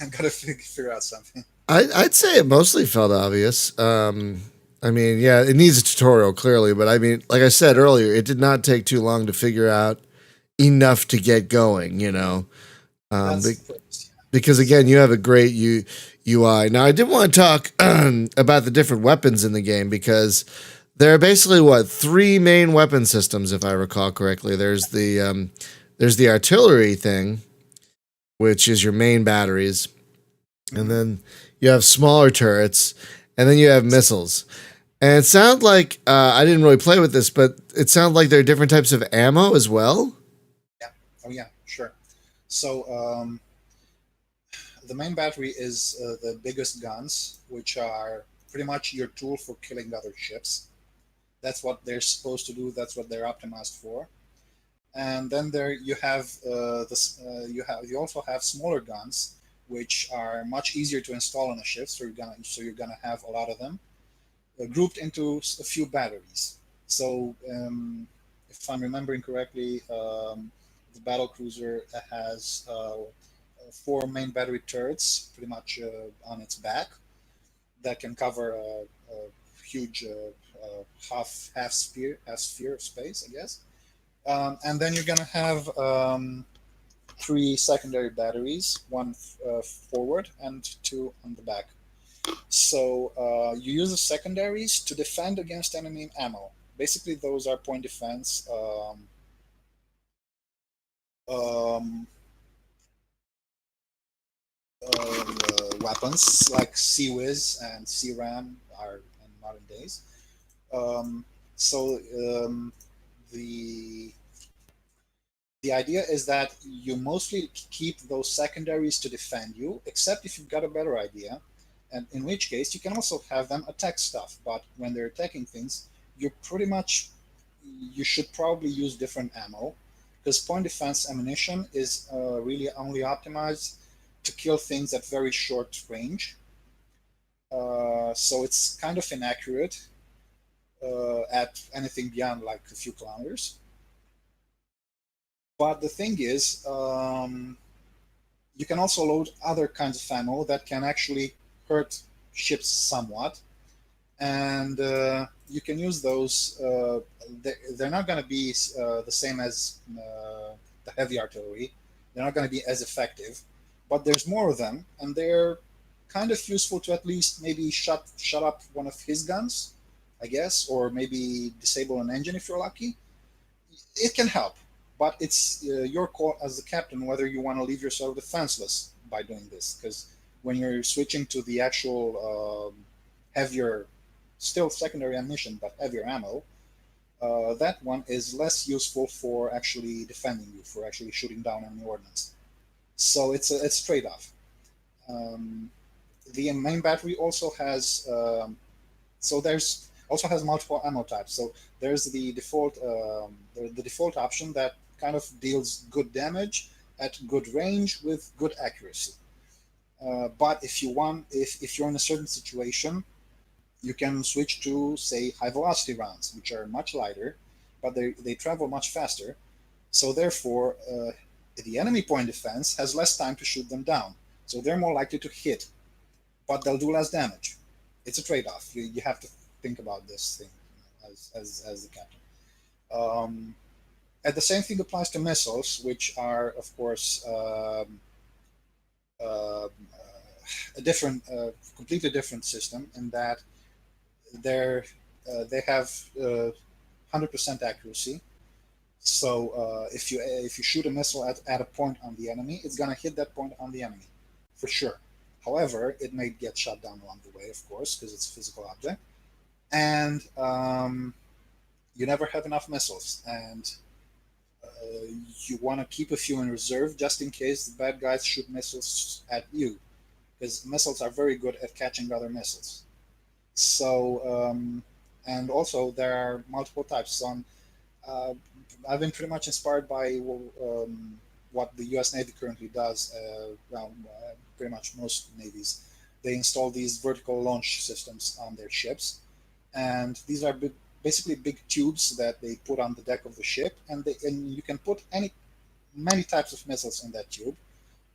I'm gonna figure out something. I'd say it mostly felt obvious. I mean, yeah, it needs a tutorial clearly, but I mean, like I said earlier, it did not take too long to figure out enough to get going. Um, That's be- the purpose. Yeah. because again, you have a great UI. Now, I did want to talk about the different weapons in the game because there are basically what three main weapon systems, if I recall correctly. There's the artillery thing, which is your main batteries, and Hmm. then you have smaller turrets, and then you have missiles. And it sounds like I didn't really play with this, but it sounds like there are different types of ammo as well. Yeah. Oh yeah. Sure. So the main battery is the biggest guns, which are pretty much your tool for killing other ships. That's what they're supposed to do. That's what they're optimized for. And then there you have you also have smaller guns, which are much easier to install on a ship. So you're gonna have a lot of them grouped into a few batteries. So if I'm remembering correctly, the battle cruiser has four main battery turrets, pretty much on its back, that can cover a huge half sphere of space, I guess. And then you're gonna have three secondary batteries, one forward and two on the back. So you use the secondaries to defend against enemy ammo. Basically, those are point defense um, weapons like CWIS and CRAM are in modern days. Um, so the the idea is that you mostly keep those secondaries to defend you, except if you've got a better idea, and in which case you can also have them attack stuff. But when they're attacking things, you pretty much you should probably use different ammo, because point defense ammunition is really only optimized to kill things at very short range. So it's kind of inaccurate at anything beyond like a few kilometers. But the thing is, you can also load other kinds of ammo that can actually hurt ships somewhat, and you can use those. They're not going to be the same as the heavy artillery. They're not going to be as effective, but there's more of them, and they're kind of useful to at least maybe shut up one of his guns, I guess, or maybe disable an engine if you're lucky. It can help, but it's your call as the captain whether you want to leave yourself defenseless by doing this. Because when you're switching to the actual heavier, still secondary ammunition, but heavier ammo, that one is less useful for actually defending you, for actually shooting down enemy ordnance. So it's trade off. Um, the main battery also has so there's also has multiple ammo types. So there's the default option that kind of deals good damage at good range with good accuracy. But if you're in a certain situation, you can switch to say high velocity rounds, which are much lighter, but they travel much faster. So therefore, the enemy point defense has less time to shoot them down. So they're more likely to hit, but they'll do less damage. It's a trade-off. You have to think about this thing as the captain. Um, and the same thing applies to missiles, which are, of course, uh, a different, completely different system in that they have 100% accuracy. So if you shoot a missile at a point on the enemy, it's gonna hit that point on the enemy, for sure. However, it may get shot down along the way, of course, because it's a physical object, and you never have enough missiles, and you want to keep a few in reserve just in case the bad guys shoot missiles at you, because missiles are very good at catching other missiles. So and also there are multiple types. So uh, I've been pretty much inspired by what the U.S. Navy currently does. Pretty much most navies, they install these vertical launch systems on their ships, and these are basically big tubes that they put on the deck of the ship, and you can put many types of missiles in that tube.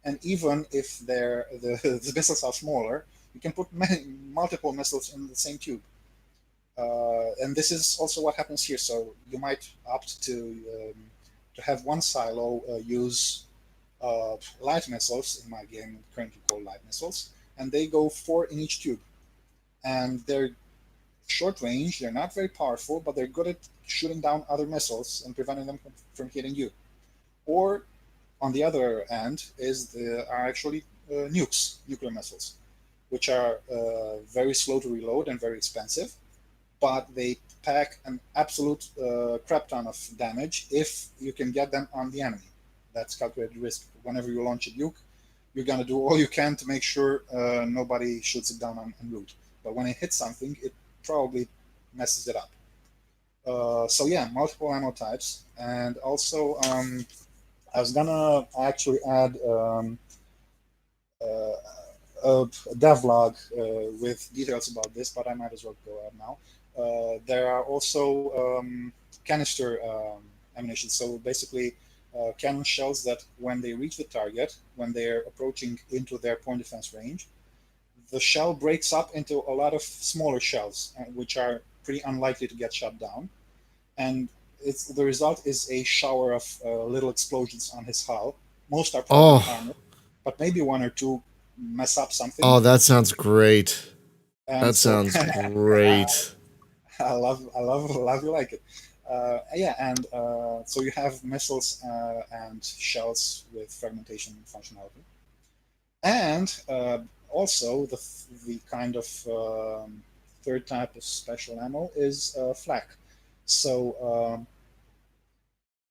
And even if the missiles are smaller, you can put multiple missiles in the same tube. And this is also what happens here. So you might opt to have one silo use light missiles. In my game, currently called light missiles, and they go four in each tube. And they're short range. They're not very powerful, but they're good at shooting down other missiles and preventing them from hitting you. Or on the other end are actually nuclear missiles, which are very slow to reload and very expensive, but they pack an absolute crap ton of damage if you can get them on the enemy. That's calculated risk. Whenever you launch a nuke, you're gonna do all you can to make sure nobody shoots it down en route. But when it hits something, it probably messes it up. So yeah, multiple ammo types, and also I was gonna actually add a devlog with details about this, but I might as well go ahead now. There are also canister ammunition. So basically, cannon shells that when they reach the target, when they're approaching into their point defense range, the shell breaks up into a lot of smaller shells, which are pretty unlikely to get shot down. And the result is a shower of little explosions on his hull. Most are probably Oh, harmless, but maybe one or two mess up something. oh, that sounds great. And That so sounds great. I love you like it. Yeah, and so you have missiles and shells with fragmentation functionality, and also the kind of third type of special ammo is flak. So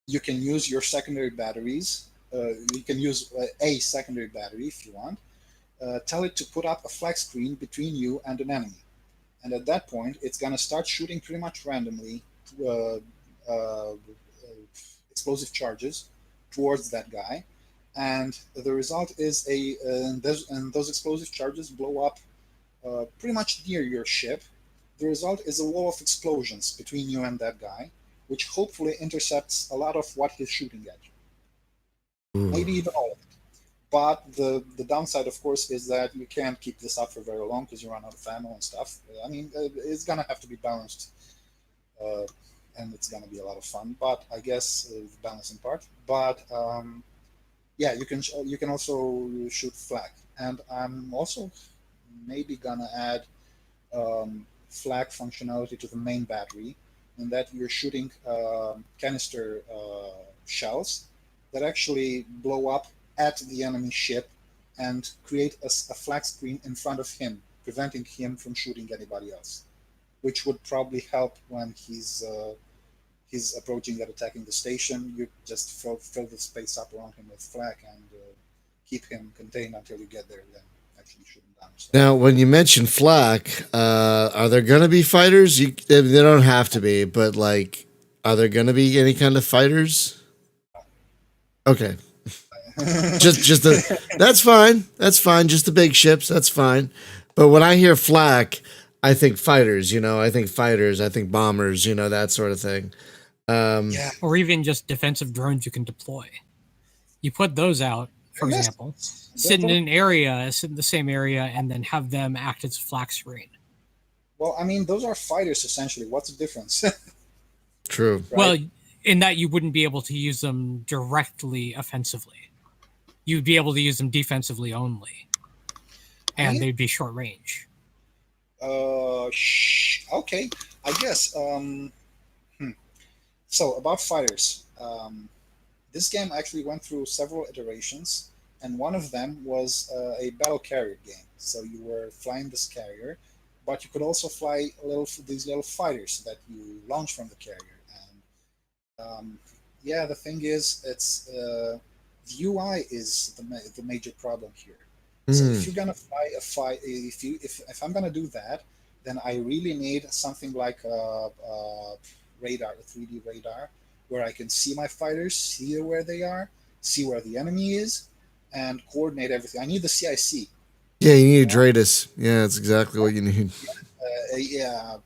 you can use your secondary batteries. You can use a secondary battery if you want. Tell it to put up a flak screen between you and an enemy, and at that point, it's gonna start shooting pretty much randomly uh, uh, explosive charges towards that guy, and the result is and those explosive charges blow up pretty much near your ship. The result is a wall of explosions between you and that guy, which hopefully intercepts a lot of what he's shooting at you, Ooh. maybe even all of it. But the downside, of course, is that you can't keep this up for very long because you run out of ammo and stuff. I mean, it's gonna have to be balanced, uh, and it's gonna be a lot of fun. But I guess the balancing part. But yeah, you can also shoot flak, and I'm also maybe gonna add flak functionality to the main battery, in that you're shooting canister shells that actually blow up at the enemy ship and create a flag screen in front of him. preventing him from shooting anybody else, which would probably help when he's approaching and attacking the station. You just fill the space up around him with flak and keep him contained until you get there. Then actually shoot him down. So. Now, when you mention flak, are there going to be fighters? They don't have to be, but like, are there going to be any kind of fighters? Okay, just the that's fine. That's fine. Just the big ships. That's fine. But when I hear flak, I think fighters. I think fighters. I think bombers. That sort of thing. Yeah. Or even just defensive drones you can deploy. You put those out, for Yes. example, sit in an area, sit in the same area, and then have them act as flak screen. Well, I mean, those are fighters essentially. What's the difference? True. Right? Well, in that you wouldn't be able to use them directly offensively. You'd be able to use them defensively only. And they'd be short range. Okay. I guess. So, about fighters. This game actually went through several iterations, and one of them was a battle carrier game. So you were flying this carrier, but you could also fly these little fighters that you launch from the carrier. And yeah, the thing is, it's the UI is the major problem here. So if you're gonna fly if I'm gonna do that, then I really need something like a radar, a 3D radar, where I can see my fighters, see where they are, see where the enemy is, and coordinate everything. I need the CIC. Yeah, you need a Dratus. Yeah, that's exactly what you need. Yeah,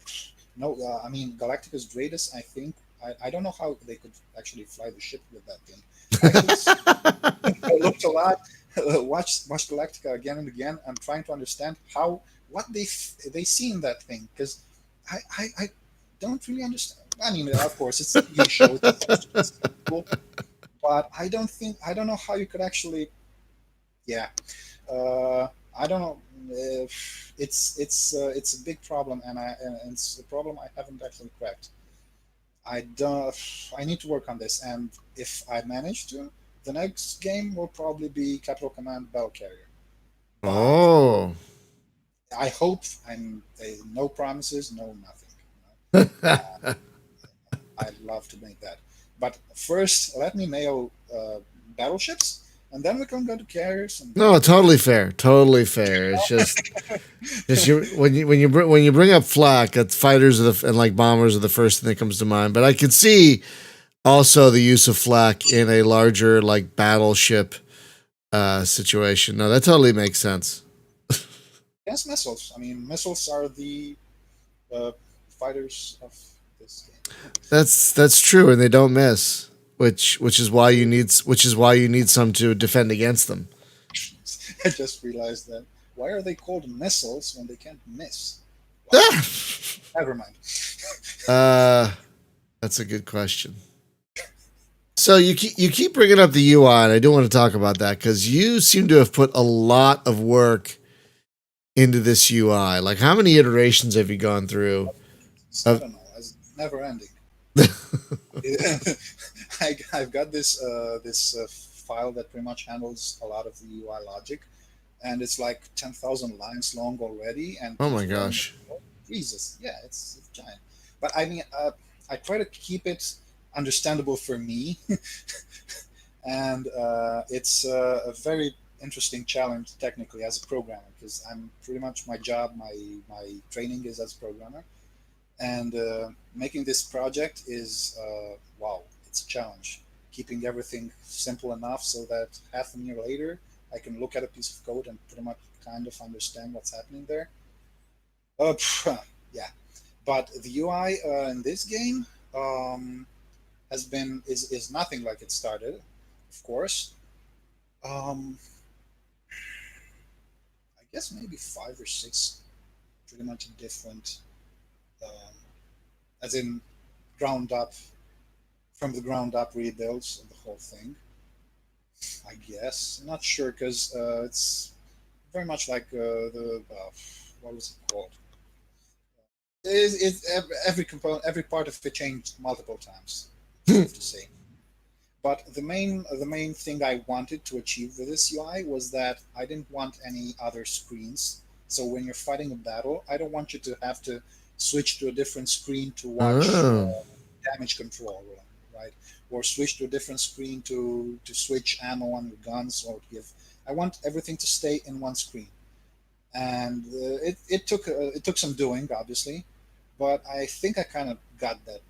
no, I mean Galactica's Dratus. I think I don't know how they could actually fly the ship with that thing. I looked a lot, watched Galactica again and again. I'm trying to understand what they see in that thing, because I don't really understand. I mean, of course, it's a TV show, it's cool, but I don't know how you could actually. Yeah, I don't know. It's a big problem, and it's a problem I haven't actually cracked. I need to work on this, and if I manage to, the next game will probably be Capital Command Battle Carrier. But Oh. I hope no promises, no nothing. I'd love to make that. But first, let me nail battleships, and then we can go to carriers. And No, totally fair. Totally fair. It's just when you bring up flak, fighters and like bombers are the first thing that comes to mind. But I could see also the use of flak in a larger like battleship situation. No, that totally makes sense. Yes, missiles. I mean, missiles are the fighters of this game. That's true, and they don't miss, which is why you need some to defend against them. I just realized that. Why are they called missiles when they can't miss? Never mind. That's a good question. So you keep bringing up the UI, and I do want to talk about that because you seem to have put a lot of work into this UI. Like, how many iterations have you gone through? I don't know. It's never ending. I've got this file that pretty much handles a lot of the UI logic, and it's like 10,000 lines long already. And oh my gosh, Jesus, yeah, it's giant. But I mean, I try to keep it understandable for me, and it's a very interesting challenge technically as a programmer, because I'm pretty much my job, my training is as a programmer, and making this project is wow, it's a challenge. Keeping everything simple enough so that half a year later I can look at a piece of code and pretty much kind of understand what's happening there. Yeah, but the UI in this game is nothing like it started, of course. I guess maybe 5 or 6 pretty much different, um, as in ground up, from the ground up rebuilds of the whole thing. I guess, I'm not sure, because it's very much like the what was it called? Every component, every part of it changed multiple times. I have to say. But the main thing I wanted to achieve with this UI was that I didn't want any other screens So when you're fighting a battle, I don't want you to have to switch to a different screen to watch Oh, damage control, right? Or switch to a different screen to switch ammo on your guns or to give. I want everything to stay in one screen, and it took some doing, obviously, but I think I kind of got that.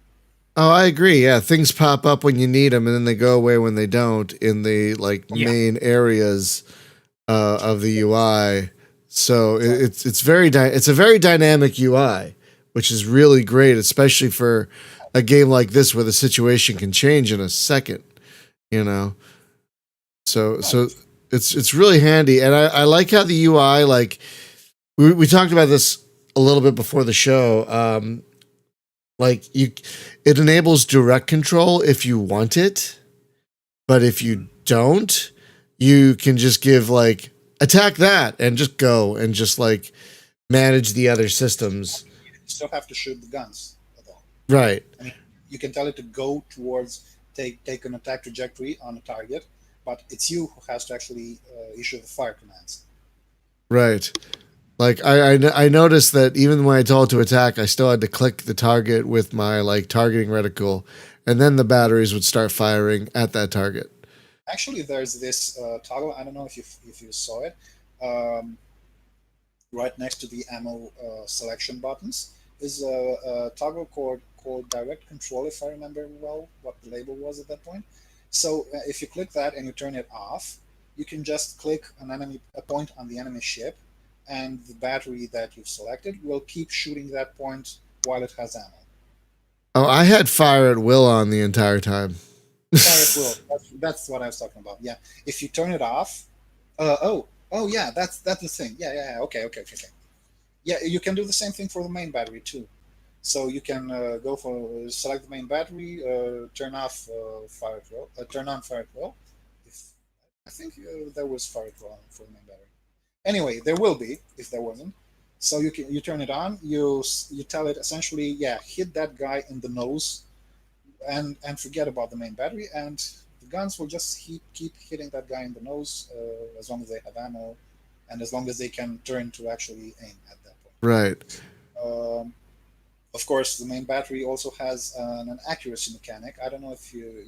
oh, I agree. Yeah, things pop up when you need them, and then they go away when they don't in the like Yeah. main areas of the UI. So Right. it's a very dynamic UI, which is really great, especially for a game like this where the situation can change in a second. You know, so Right. it's really handy, and I like how the UI like we talked about this a little bit before the show. Like it enables direct control if you want it, but if you don't, you can just give like attack that and just go and just like manage the other systems. You still have to shoot the guns at all. Right. I mean, you can tell it to go towards take an attack trajectory on a target, but it's you who has to actually issue the fire commands. Right. Like I noticed that even when I told it to attack, I still had to click the target with my like targeting reticle, and then the batteries would start firing at that target. Actually, there's this toggle. I don't know if you saw it. Um, right next to the ammo selection buttons is a toggle called direct control, if I remember well what the label was at that point. So if you click that and you turn it off, you can just click a point on the enemy ship, and the battery that you've selected will keep shooting that point while it has ammo. Oh, I had fire at will on the entire time. Fire at will. That's what I was talking about. Yeah. If you turn it off, yeah, that's the thing. Yeah. Okay. Yeah, you can do the same thing for the main battery too. So you can go for select the main battery, turn off fire at will, turn on fire at will. If I think there was fire at will for the main battery. Anyway, there will be if there wasn't. So you turn it on. You tell it essentially, yeah, hit that guy in the nose, and forget about the main battery, and the guns will just keep hitting that guy in the nose as long as they have ammo, and as long as they can turn to actually aim at that point. Right. Um, of course, the main battery also has an accuracy mechanic. I don't know if you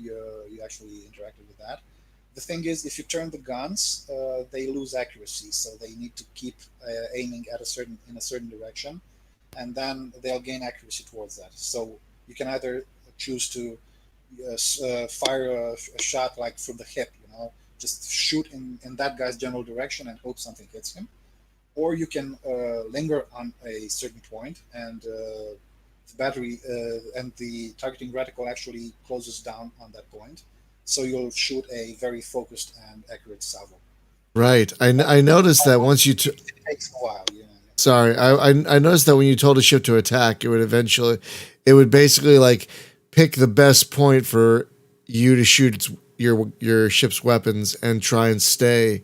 actually interacted with that. The thing is, if you turn the guns, they lose accuracy, so they need to keep aiming at in a certain direction, and then they'll gain accuracy towards that. So you can either choose to fire a shot like from the hip, just shoot in that guy's general direction and hope something hits him, or you can linger on a certain point, and the battery and the targeting reticle actually closes down on that point, so you'll shoot a very focused and accurate salvo. Right. But I noticed that once you it takes a while. sorry, I noticed that when you told a ship to attack, it would basically like pick the best point for you to shoot your ship's weapons and try and stay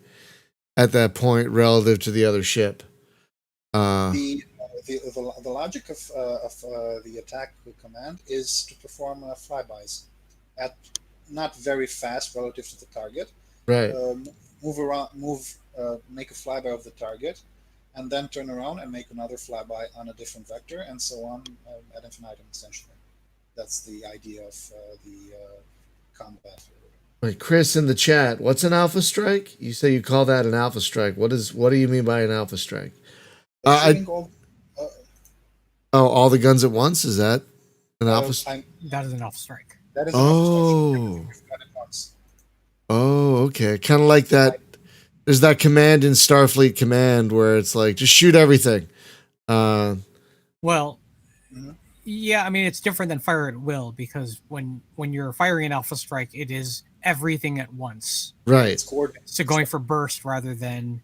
at that point relative to the other ship. The logic of the attack command is to perform flybys at not very fast relative to the target. Right. Move around, make a flyby of the target, and then turn around and make another flyby on a different vector, and so on ad infinitum. Essentially, that's the idea of the combat. Wait, Chris in the chat, what's an alpha strike? You say you call that an alpha strike. What do you mean by an alpha strike? Shooting all. All the guns at once? Is that an alpha? That is an alpha strike. That is an alpha strike. Got it once. Oh, okay. Kind of like that. There's that command in Starfleet Command where it's like just shoot everything. Well, mm-hmm. Yeah, I mean it's different than fire at will, because when you're firing an alpha strike, it is everything at once. Right. So going for burst rather than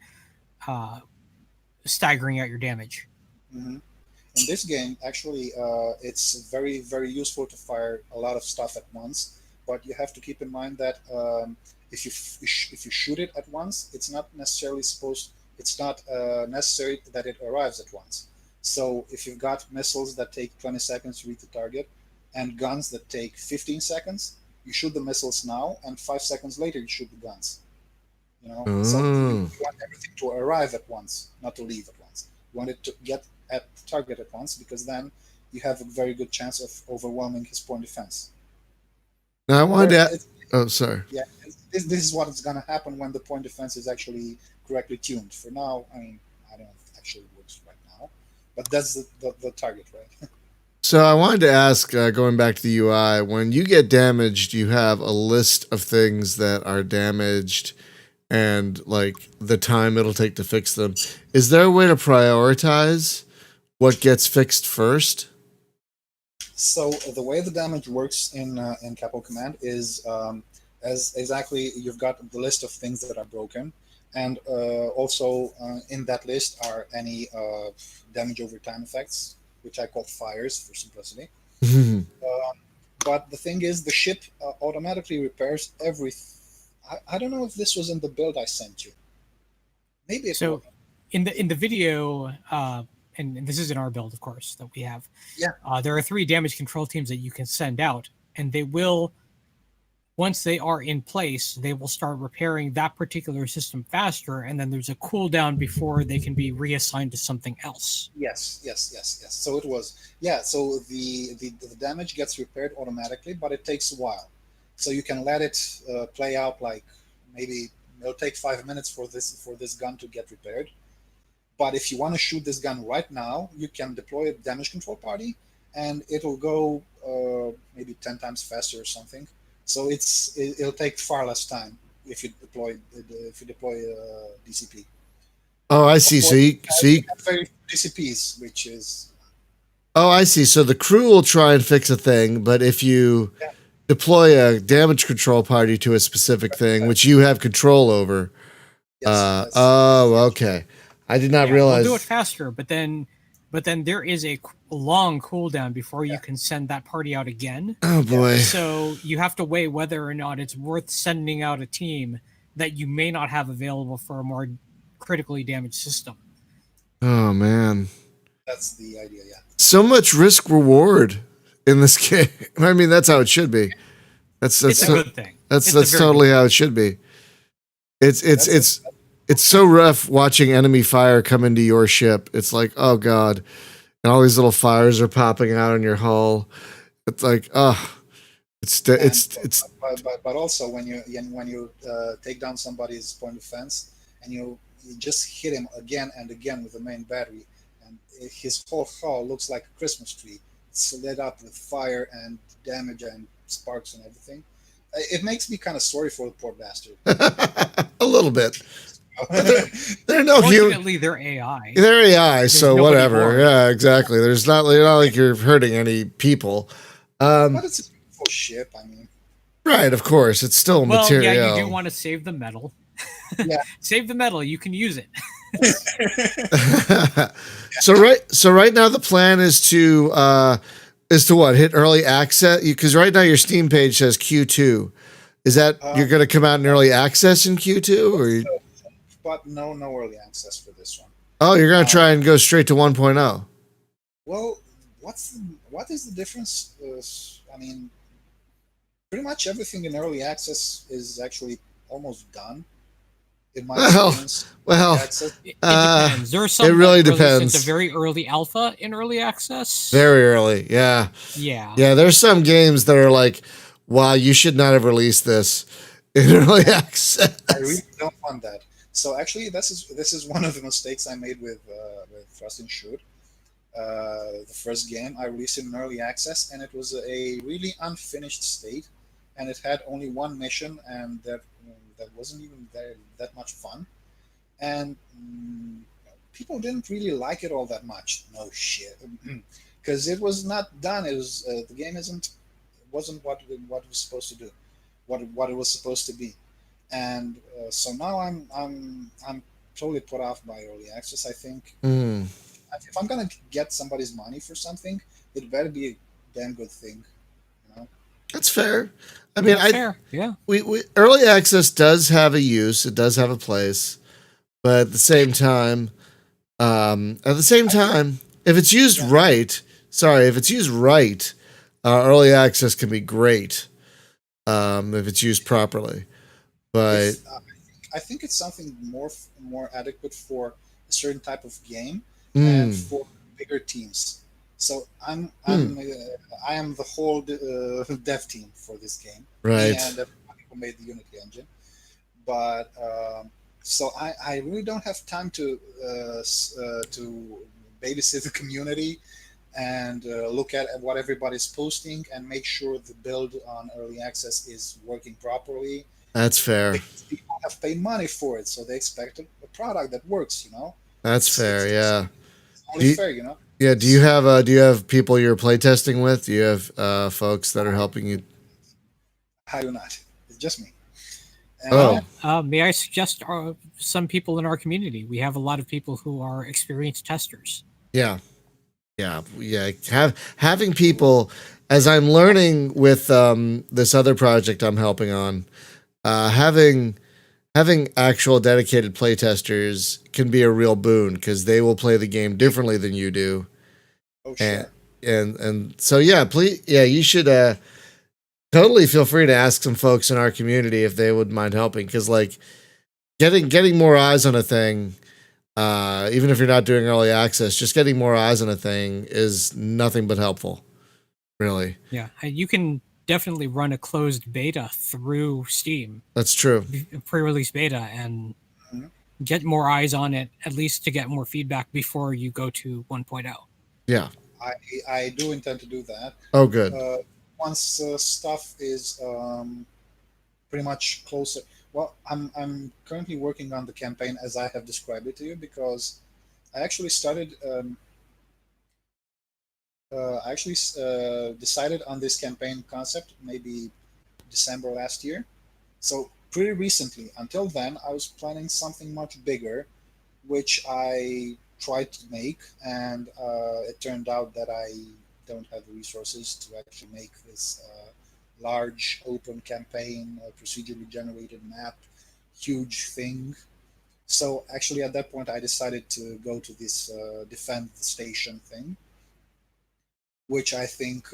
staggering out your damage. Mm-hmm. In this game, actually, it's very, very useful to fire a lot of stuff at once. But you have to keep in mind that if you shoot it at once, it's not necessarily It's not necessary that it arrives at once. So if you've got missiles that take 20 seconds to reach the target, and guns that take 15 seconds, you shoot the missiles now, and 5 seconds later you shoot the guns. So you want everything to arrive at once, not to leave at once. wanted to get at the target at once, because then you have a very good chance of overwhelming his point defense. Now I wanted Or to. Oh, sorry. yeah, this is what is going to happen when the point defense is actually correctly tuned. For now, I mean, I don't know if it actually works right now, but that's the target, right? So I wanted to ask, going back to the UI, when you get damaged, you have a list of things that are damaged and like the time it'll take to fix them. Is there a way to prioritize what gets fixed first? So the way the damage works in Capital Command is as exactly you've got the list of things that are broken, and also in that list are any damage over time effects, which I call fires for simplicity. Um, but the thing is, the ship automatically repairs every. I don't know if this was in the build I sent you. Maybe it So was. in the video, and this is in our build, of course, that we have. Yeah. There are 3 damage control teams that you can send out, and they will, once they are in place, they will start repairing that particular system faster, and then there's a cooldown before they can be reassigned to something else. Yes. So it was. Yeah. So the damage gets repaired automatically, but it takes a while. So you can let it play out, like maybe it'll take 5 minutes for this gun to get repaired. But if you want to shoot this gun right now, you can deploy a damage control party, and it'll go maybe 10 times faster or something. So it'll take far less time if you deploy DCP. Oh, I Of see. So course, you have very few DCPs, which is oh, I see. So the crew will try and fix a thing, but if you yeah, deploy a damage control party to a specific thing, which you have control over, yes, that's oh, okay. I did not Yeah, they'll do it realize. faster, but then there is a long cooldown before you can send that party out again. Oh boy. So you have to weigh whether or not it's worth sending out a team that you may not have available for a more critically damaged system. Oh man. that's the idea. Yeah. So much risk reward in this game. I mean, that's how it should be. That's It's a so, good thing. that's It's a that's very totally good how it should be. It's it's That's it's it's so rough watching enemy fire come into your ship. It's like, oh god, and all these little fires are popping out on your hull. It's like, oh, And it's but also when you take down somebody's point of defense, and you just hit him again and again with the main battery, and his whole hull looks like a Christmas tree. It's lit up with fire and damage and sparks and everything. It makes me kind of sorry for the poor bastard. a little bit. They're no human. Fortunately, they're AI. They're AI, so nobody whatever. born. Yeah, exactly. There's not like you're hurting any people. But it's a beautiful ship. I mean, Right, of course. It's still Well, material. yeah, you do want to save the metal. yeah. Save the metal. You can use it. So right now the plan is to what? Hit early access, because right now your Steam page says Q2. Is that you're going to come out in early access in Q2 or But no early access for this one. oh, you're going to try and go straight to 1.0? Well, what is the difference? I mean, pretty much everything in early access is actually almost done. In my Well, experience, well, access. It depends. There are some it really that release depends. into very early alpha in early access. Very early. Yeah. Yeah. Yeah, there's some games that are like, wow, you should not have released this in early access. I really don't want that. So actually, this is one of the mistakes I made with Thrust and Shoot. The first game I released in early access, and it was a really unfinished state, and it had only one mission, and that wasn't even that much fun, and people didn't really like it all that much. No shit, because it was not done. It was the game wasn't what it was supposed to do, what it was supposed to be, and so now I'm totally put off by early access. I think if I'm gonna get somebody's money for something, it better be a damn good thing, you know. That's fair. I mean, That's fair. Yeah. we early access does have a use. It does have a place, but at the same time, if it's used right, early access can be great if it's used properly. But I think it's something more adequate for a certain type of game, and Mm, for bigger teams. So hmm. I am the whole dev team for this game. Me Right. and everybody who made the Unity engine. But so I really don't have time to babysit the community and look at what everybody's posting and make sure the build on early access is working properly, That's fair. because people have paid money for it, so they expect a product that works. That's it's fair. it's, it's Yeah. only Do you, fair. yeah. It's, Do you have people you're playtesting with? Do you have folks that are helping you? how do not? It's just me. And Oh, Well, may I suggest some people in our community? We have a lot of people who are experienced testers. yeah. Yeah. Yeah. Having people, as I'm learning with this other project I'm helping on, having actual dedicated playtesters can be a real boon because they will play the game differently than you do. oh And sure, so yeah, please, yeah, you should totally feel free to ask some folks in our community if they would mind helping, because like getting more eyes on a thing, even if you're not doing early access, just getting more eyes on a thing is nothing but helpful, really. Yeah, and you can definitely run a closed beta through Steam, That's true. pre-release beta, and Mhm. get more eyes on it, at least to get more feedback before you go to 1.0. Yeah. I I do intend to do that. Oh, good. uh, Once stuff is pretty much closer. Well, I'm currently working on the campaign as I have described it to you, because I actually started. I actually decided on this campaign concept maybe December last year. So pretty recently. Until then, I was planning something much bigger, which I tried to make, and it turned out that I don't have the resources to actually make this large open campaign, procedurally generated map, huge thing. So actually, at that point, I decided to go to this defend the station thing, which I think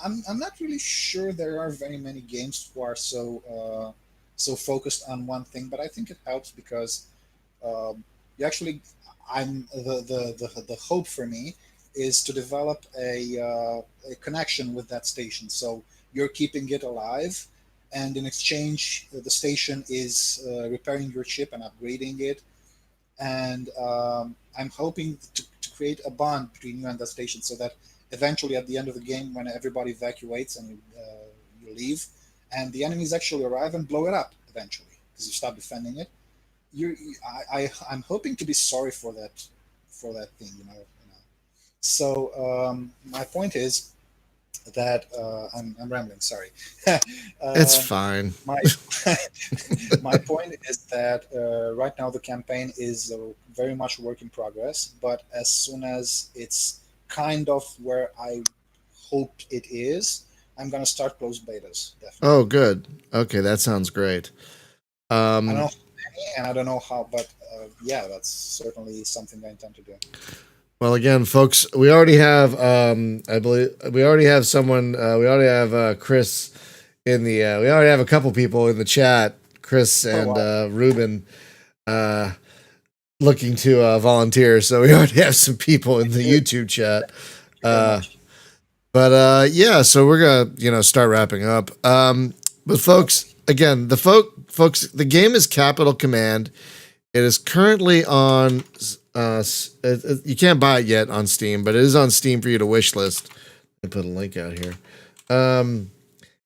I'm not really sure there are very many games who are so focused on one thing, but I think it helps because you actually the hope for me is to develop a connection with that station. So you're keeping it alive, and in exchange, the station is repairing your ship and upgrading it. And I'm hoping to create a bond between you and that station, so that eventually, at the end of the game, when everybody evacuates and you leave, and the enemies actually arrive and blow it up eventually because you stop defending it, I'm hoping to be sorry for that thing, So my point is that I'm rambling. Sorry. It's uh, fine. my my point is that right now the campaign is very much a work in progress. But as soon as it's kind of where I hoped it is, I'm gonna start closed betas Oh, definitely. good. Okay, that sounds great. I don't know Um, how many and I don't know how, but yeah, that's certainly something I intend to do. well, again, folks, we already have, I believe, we already have someone, we already have Chris in the, we already have a couple people in the chat, Chris Oh and wow, Ruben, uh, looking to volunteer. So we already have some people in thank the you, YouTube chat. thank you very Uh, much. but yeah, so we're gonna, start wrapping up. But Okay, folks, again, folks, the game is Capital Command. It is currently on. You can't buy it yet on Steam, but it is on Steam for you to wish list. I put a link out here. Um,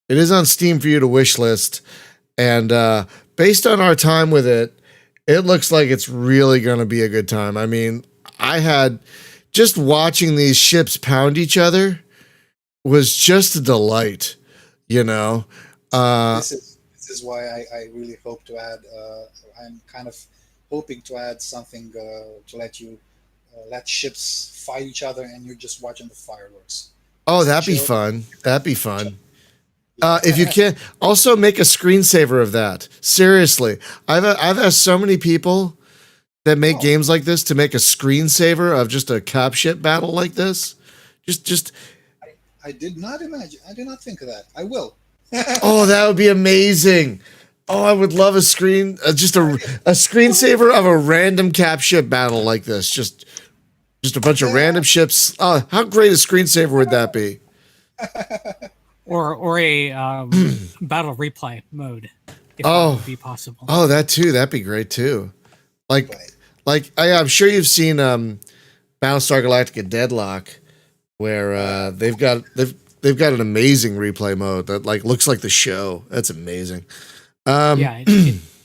it is on Steam for you to wish list, and based on our time with it, it looks like it's really going to be a good time. I mean, I had just watching these ships pound each other was just a delight. You know, uh, this is why I really hope to add. I'm kind of hoping to add something to let you let ships fight each other, and you're just watching the fireworks. oh, Just that'd be chill. fun. That'd be fun. If you Yeah. can, also make a screensaver of that. Seriously, I've asked so many people that make Oh, games like this to make a screensaver of just a cap ship battle like this. Just I did not imagine. I did not think of that. I will. oh, that would be amazing. Oh, I would love a screen, just a screensaver of a random cap ship battle like this. Just a bunch of random ships. Oh, how great a screensaver would that be? Or a battle replay mode, if that Oh, would be possible. oh, that too. That'd be great too. Like, I'm sure you've seen Battlestar Galactica Deadlock, where they've got an amazing replay mode that like looks like the show. That's amazing. Yeah,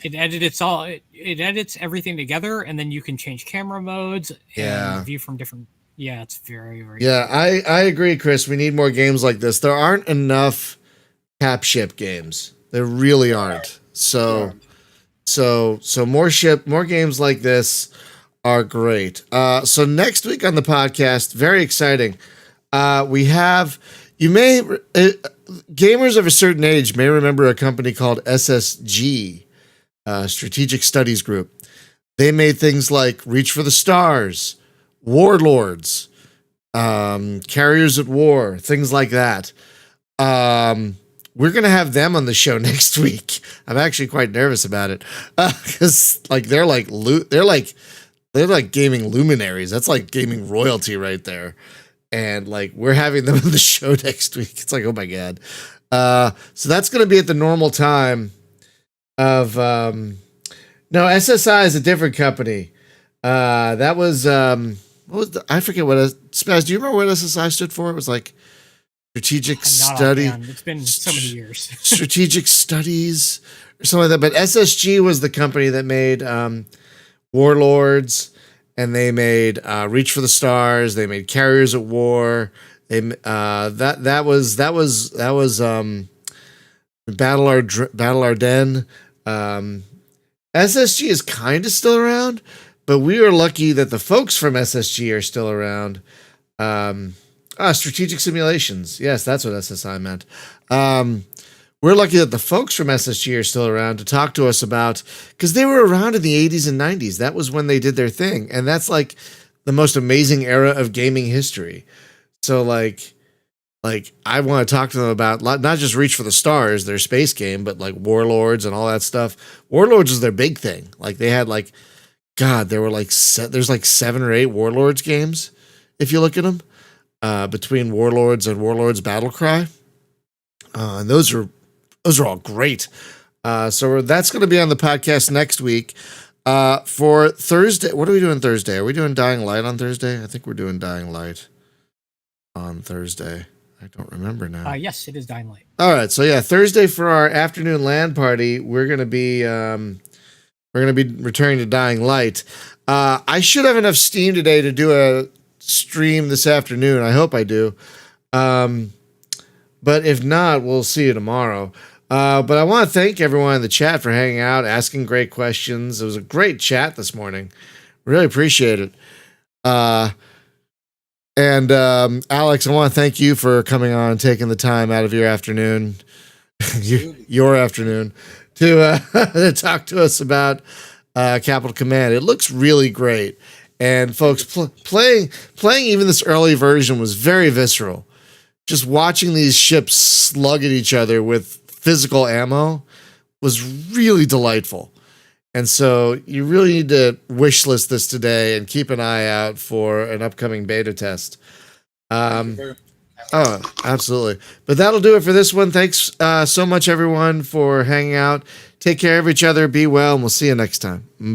it edits everything together, and then you can change camera modes and view from different. Yeah, it's very, very. Yeah, I agree, Chris. We need more games like this. There aren't enough cap ship games. There really aren't. So more games like this are great. So next week on the podcast, very exciting. We have gamers of a certain age may remember a company called SSG, Strategic Studies Group. They made things like Reach for the Stars, Warlords, Carriers at War, things like that. We're gonna have them on the show next week. I'm actually quite nervous about it because they're like gaming luminaries. That's like gaming royalty right there. And like we're having them on the show next week. It's like, oh my god. So that's gonna be at the normal time of no, SSI is a different company. That was what was I forget what Spaz, do you remember what SSI stood for? It was like Strategic Study. It's been so many years. Strategic Studies or something like that. But SSG was the company that made Warlords, and they made Reach for the Stars. They made Carriers at War. They that was Battle Ardennes. SSG is kind of still around, but we are lucky that the folks from SSG are still around. Strategic Simulations. Yes, that's what SSI meant. We're lucky that the folks from SSG are still around to talk to us about, because they were around in the 80s and 90s. That was when they did their thing. And that's like the most amazing era of gaming history. So like I want to talk to them about not just Reach for the Stars, their space game, but like Warlords and all that stuff. Warlords was their big thing. Like they had like, God, there were like, there's like 7 or 8 Warlords games if you look at them. Between Warlords and Warlords Battlecry, and those are all great. So that's going to be on the podcast next week. For Thursday, what are we doing Thursday? Are we doing Dying Light on Thursday? I think we're doing Dying Light on Thursday. I don't remember now. Yes, it is Dying Light. All right, so yeah, Thursday for our afternoon LAN party, we're going to be returning to Dying Light. I should have enough steam today to do a stream this afternoon. I hope I do. But if not, we'll see you tomorrow. But I want to thank everyone in the chat for hanging out, asking great questions. It was a great chat this morning. Really appreciate it. And Alex, I want to thank you for coming on and taking the time out of your afternoon, your afternoon, to talk to us about Capital Command. It looks really great. And folks, playing even this early version was very visceral. Just watching these ships slug at each other with physical ammo was really delightful. And so you really need to wish list this today and keep an eye out for an upcoming beta test. Oh, absolutely. But that'll do it for this one. Thanks so much, everyone, for hanging out. Take care of each other. Be well, and we'll see you next time. Bye.